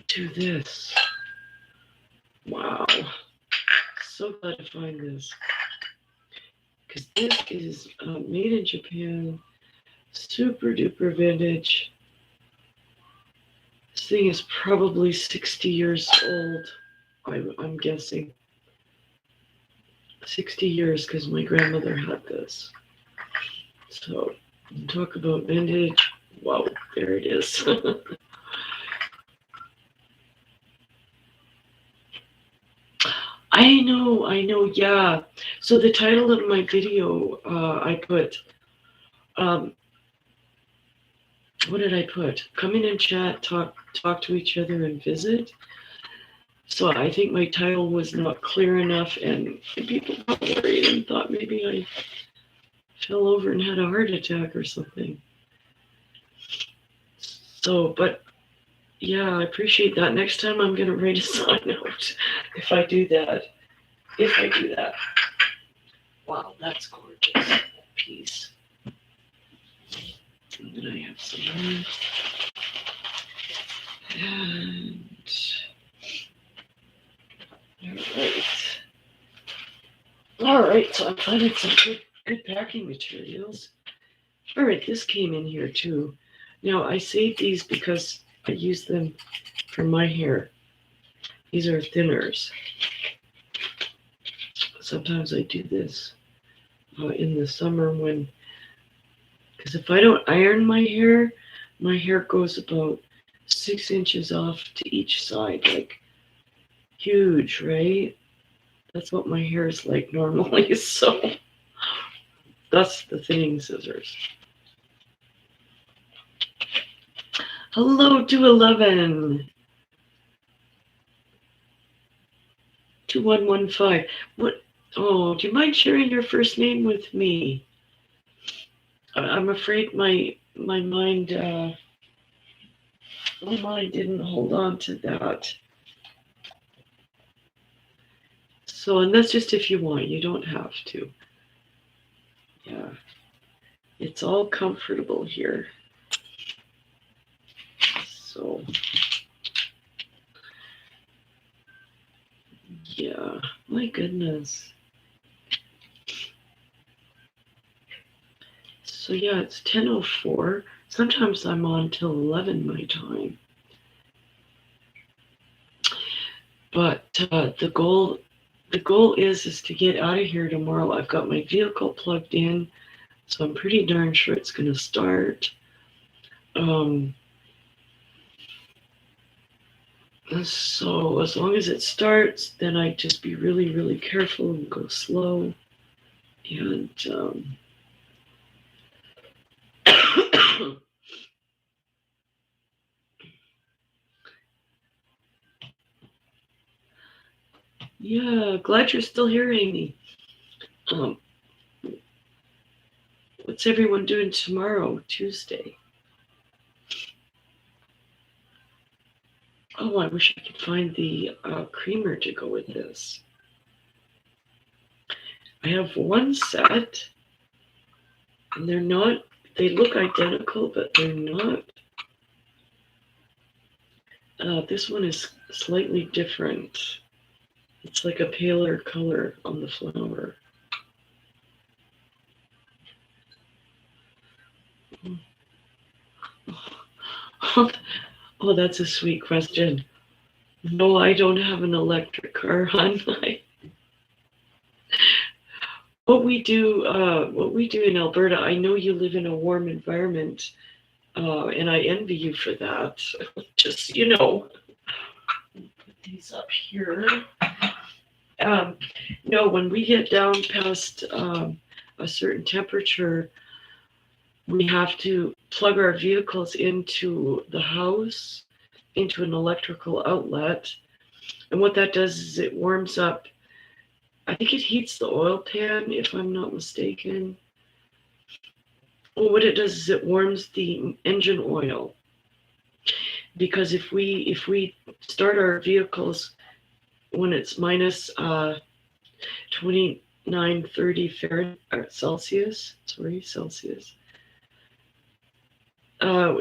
to this. Wow. So glad to find this. Because this is made in Japan. Super duper vintage. This thing is probably 60 years old. I'm guessing. 60 years because my grandmother had this. So talk about vintage. Wow, there it is. I know, yeah. So the title of my video, I put, what did I put? Come in and chat, talk to each other and visit. So I think my title was not clear enough, and people got worried and thought maybe I fell over and had a heart attack or something. So, but yeah, I appreciate that. Next time I'm going to write a sign out if I do that. Wow, that's gorgeous. That piece. And then I have some more. And all right. All right, so I'm finding some good packing materials. All right, this came in here too. Now I saved these because I use them for my hair. These are thinners. Sometimes I do this in the summer because if I don't iron my hair goes about 6 inches off to each side, like huge, right? That's what my hair is like normally, so that's the thinning scissors. Hello to 11. 2115. What? Oh, do you mind sharing your first name with me? I'm afraid my mind didn't hold on to that. So, and that's just if you want. You don't have to. Yeah, it's all comfortable here. So, yeah, my goodness. So yeah, it's 10:04. Sometimes I'm on till 11 my time. But the goal is to get out of here tomorrow. I've got my vehicle plugged in, so I'm pretty darn sure it's going to start. So as long as it starts, then I just be really, really careful and go slow. And yeah, glad you're still here, Amy. What's everyone doing tomorrow, Tuesday? Oh, I wish I could find the creamer to go with this. I have one set, and they look identical, but they're not. This one is slightly different. It's like a paler color on the flower. Oh, that's a sweet question. No, I don't have an electric car, hon. What we do in Alberta, I know you live in a warm environment, and I envy you for that. Just, put these up here. No, when we get down past a certain temperature, we have to plug our vehicles into the house, into an electrical outlet. And what that does is it warms up, I think it heats the oil pan, if I'm not mistaken. Well, what it does is it warms the engine oil. Because if we start our vehicles when it's minus 2930 Fahrenheit, Celsius.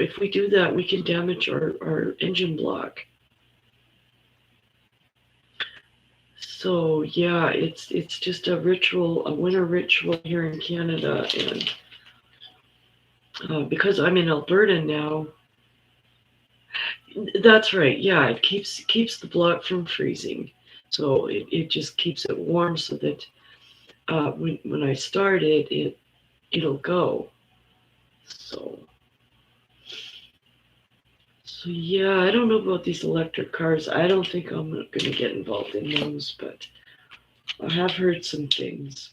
If we do that, we can damage our engine block. So yeah, it's just a ritual, a winter ritual here in Canada, and because I'm in Alberta now, that's right. Yeah, it keeps the block from freezing, so it just keeps it warm so that when I start it, it'll go. So yeah, I don't know about these electric cars. I don't think I'm going to get involved in those, but I have heard some things.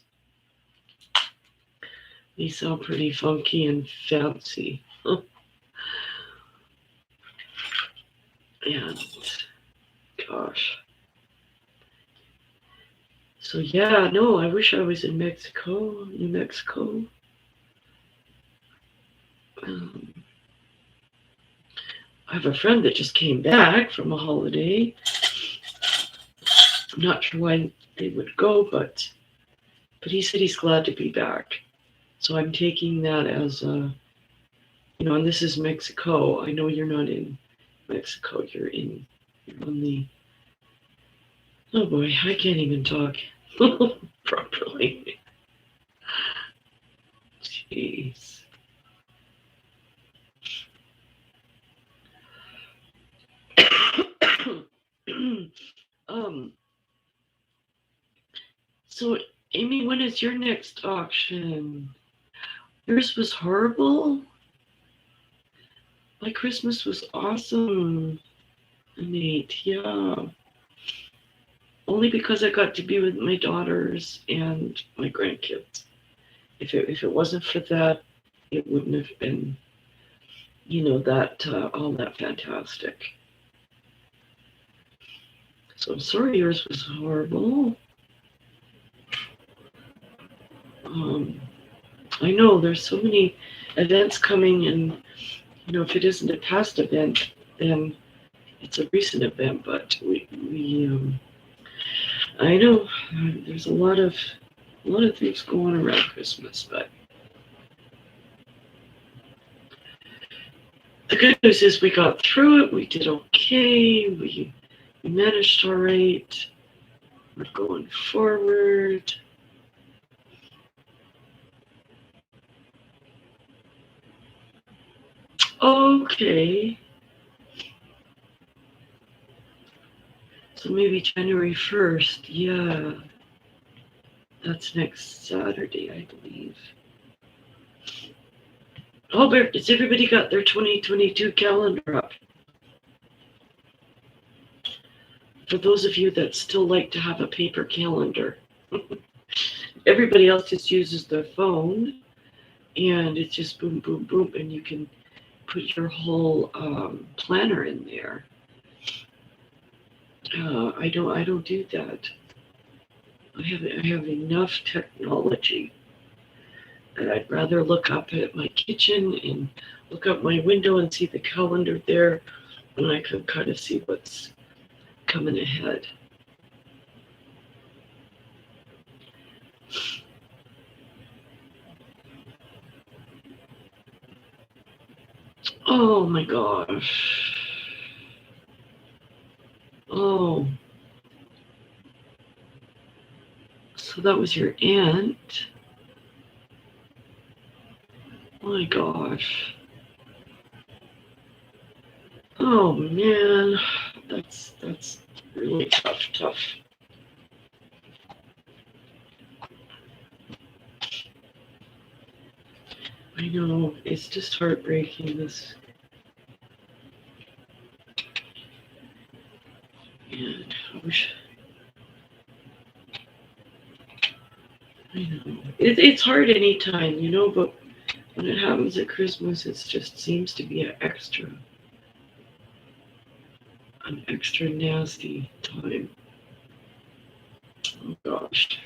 They sound pretty funky and fancy. And gosh. So yeah, no, I wish I was in Mexico, New Mexico. I have a friend that just came back from a holiday. I'm not sure why they would go, but he said he's glad to be back. So I'm taking that as and this is Mexico. I know you're not in Mexico. You're on the. Oh boy, I can't even talk properly. Jeez. um. So, Amy, when is your next auction? Yours was horrible. My Christmas was awesome. Neat, yeah. Only because I got to be with my daughters and my grandkids. If it wasn't for that, it wouldn't have been, that all that fantastic. So I'm sorry yours was horrible. I know there's so many events coming, and if it isn't a past event, then it's a recent event. But I know there's a lot of things going around Christmas, but the good news is we got through it. We did okay. We managed all right. We're going forward. Okay. So maybe January 1st. Yeah. That's next Saturday, I believe. Oh, has everybody got their 2022 calendar up? For those of you that still like to have a paper calendar. Everybody else just uses their phone, and it's just boom, boom, boom, and you can put your whole planner in there. I don't do that. I have enough technology that I'd rather look up at my kitchen and look up my window and see the calendar there, and I can kind of see what's coming ahead. Oh my gosh. Oh. So that was your aunt. My gosh. Oh man. That's really tough. I know, it's just heartbreaking, this. And I wish. I know. It's hard anytime, but when it happens at Christmas, it just seems to be an extra nasty time. Oh gosh.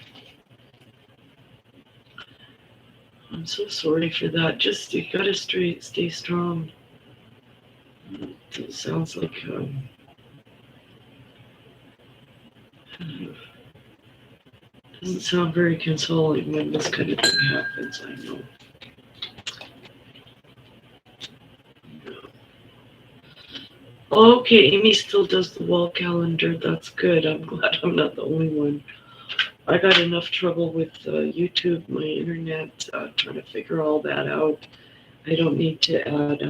I'm so sorry for that. Just, you gotta stay strong. It sounds like doesn't sound very consoling when this kind of thing happens, I know. Okay, Amy still does the wall calendar. That's good. I'm glad I'm not the only one. I got enough trouble with YouTube, my internet, trying to figure all that out. I don't need to add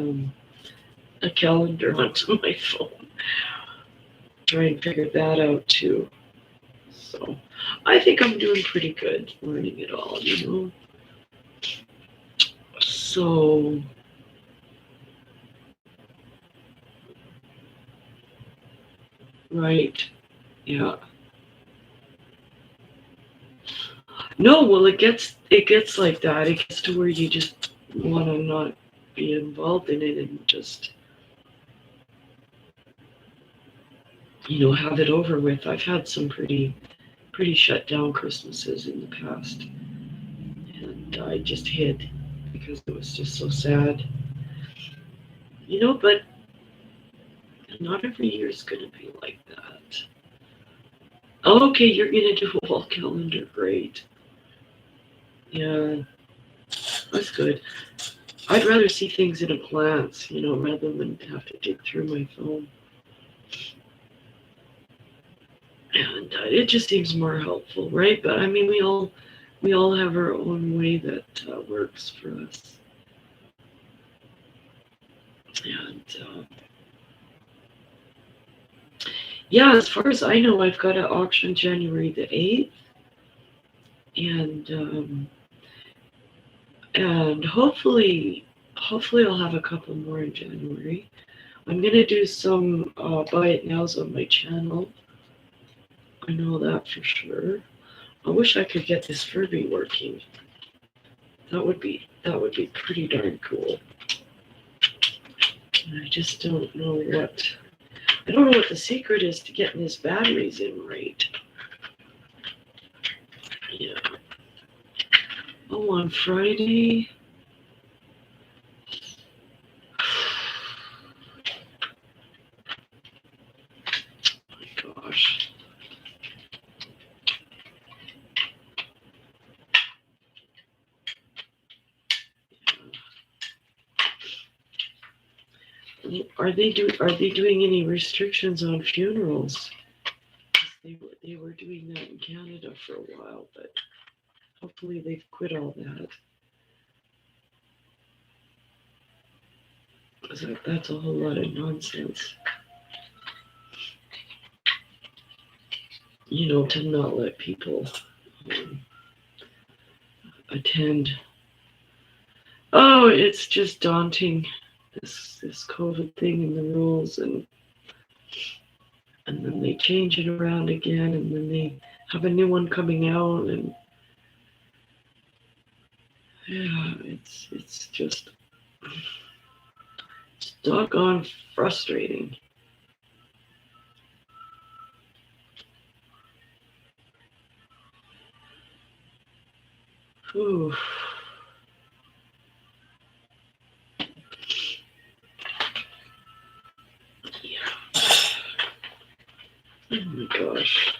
a calendar onto my phone. Try and figure that out too. So I think I'm doing pretty good learning it all, So right, yeah. No, well, it gets like that. It gets to where you just want to not be involved in it and just, have it over with. I've had some pretty shut down Christmases in the past, and I just hid because it was just so sad. But not every year is going to be like that. Okay, you're going to do a wall calendar. Great. Yeah, that's good. I'd rather see things in a glance, rather than have to dig through my phone. And it just seems more helpful, right? But I mean, we all have our own way that works for us. And yeah, as far as I know, I've got an auction January the 8th, and hopefully I'll have a couple more in January. I'm gonna do some buy it nows on my channel. I know that for sure. I wish I could get this Furby working. That would be pretty darn cool. And I just don't know what the secret is to getting his batteries in right. Yeah. Oh, on Friday. Oh my gosh. Yeah. Are they doing any restrictions on funerals? They were doing that in Canada for a while, but hopefully they've quit all that. That's a whole lot of nonsense. To not let people attend. Oh, it's just daunting, this COVID thing and the rules, and then they change it around again, and then they have a new one coming out, and yeah, it's just doggone frustrating. Whew. Yeah. Oh my gosh.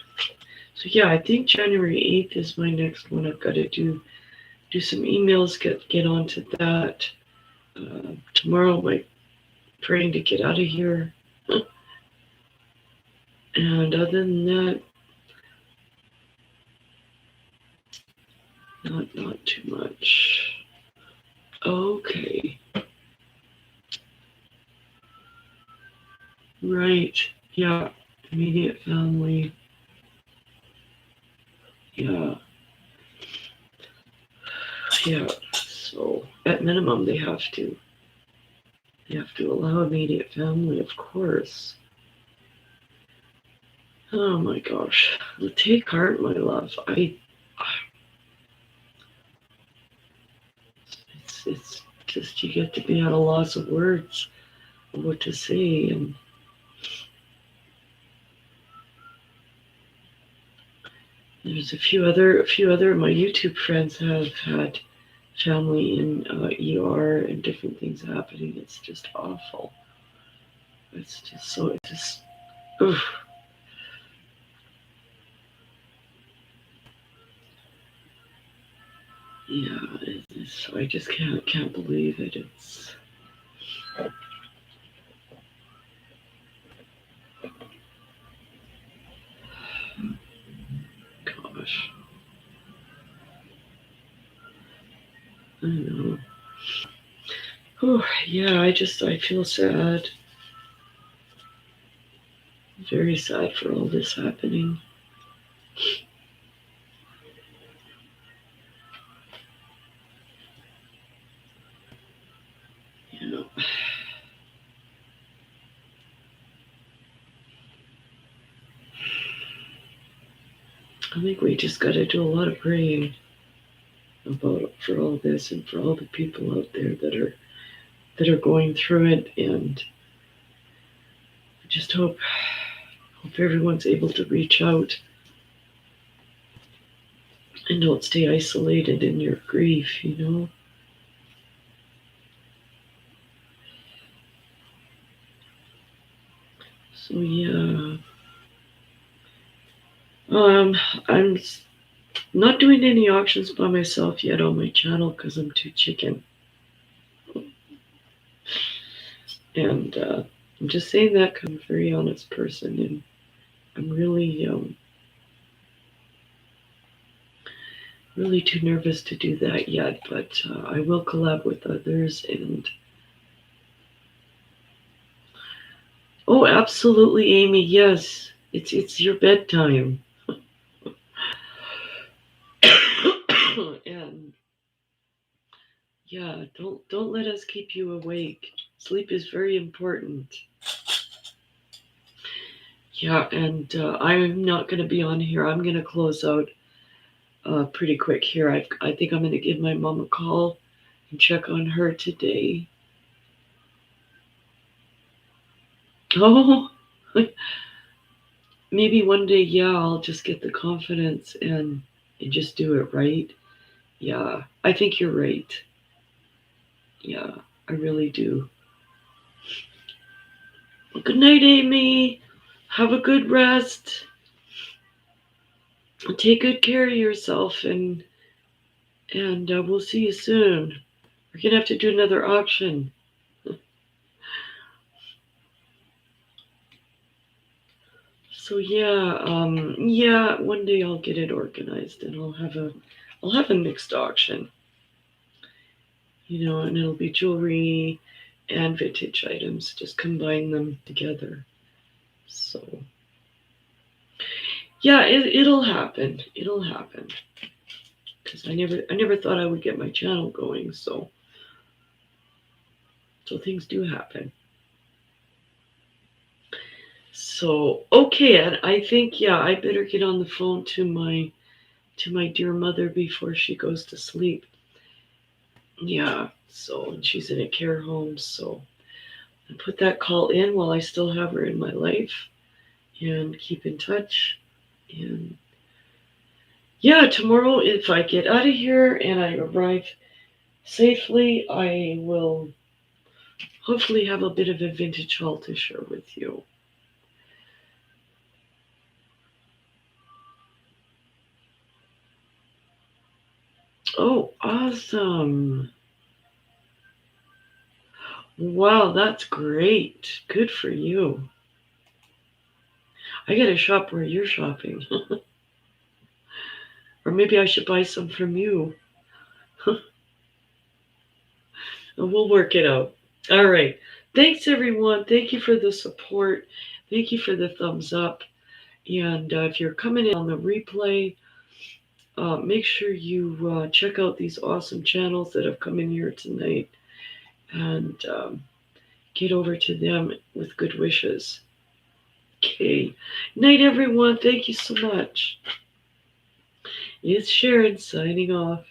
So yeah, I think January 8th is my next one. I've got to do some emails, get onto that. Tomorrow, I'm praying to get out of here. And other than that, not too much. Okay. Right. Yeah. Immediate family. Yeah. Yeah. So at minimum, they have to allow immediate family, of course. Oh my gosh. Take heart, my love. It's just, you get to be at a loss of words of what to say, and there's a few other of my YouTube friends have had family in ER and different things happening. It's just awful. It's just oof. Yeah, I just can't believe it. It's gosh. I know. Oh yeah, I feel sad. Very sad for all this happening. You know. I think we just got to do a lot of praying for all this, and for all the people out there that are going through it, and I just hope everyone's able to reach out and don't stay isolated in your grief, So yeah, I'm not doing any auctions by myself yet on my channel because I'm too chicken. And I'm just saying that because I'm a very honest person, and I'm really too nervous to do that yet. But I will collab with others, and oh, absolutely, Amy. Yes, it's your bedtime, and yeah, don't let us keep you awake. Sleep is very important. Yeah, and I'm not going to be on here. I'm going to close out pretty quick here. I think I'm going to give my mom a call and check on her today. Oh, maybe one day, yeah, I'll just get the confidence and just do it right. Yeah, I think you're right. Yeah, I really do. Well, good night, Amy. Have a good rest. Take good care of yourself, and we'll see you soon. We're gonna have to do another auction. So yeah, one day I'll get it organized and I'll have a mixed auction, and it'll be jewelry and vintage items. Just combine them together. So yeah, it'll happen. It'll happen. Because I never thought I would get my channel going. So things do happen. So okay, and I think I better get on the phone to my dear mother before she goes to sleep. Yeah, so and she's in a care home, so I put that call in while I still have her in my life and keep in touch. And yeah, tomorrow if I get out of here and I arrive safely, I will hopefully have a bit of a vintage haul to share with you. Oh, awesome. Wow, that's great. Good for you. I gotta shop where you're shopping. Or maybe I should buy some from you. We'll work it out. All right. Thanks, everyone. Thank you for the support. Thank you for the thumbs up. And if you're coming in on the replay, make sure you check out these awesome channels that have come in here tonight and get over to them with good wishes. Okay. Night, everyone. Thank you so much. It's Sharon signing off.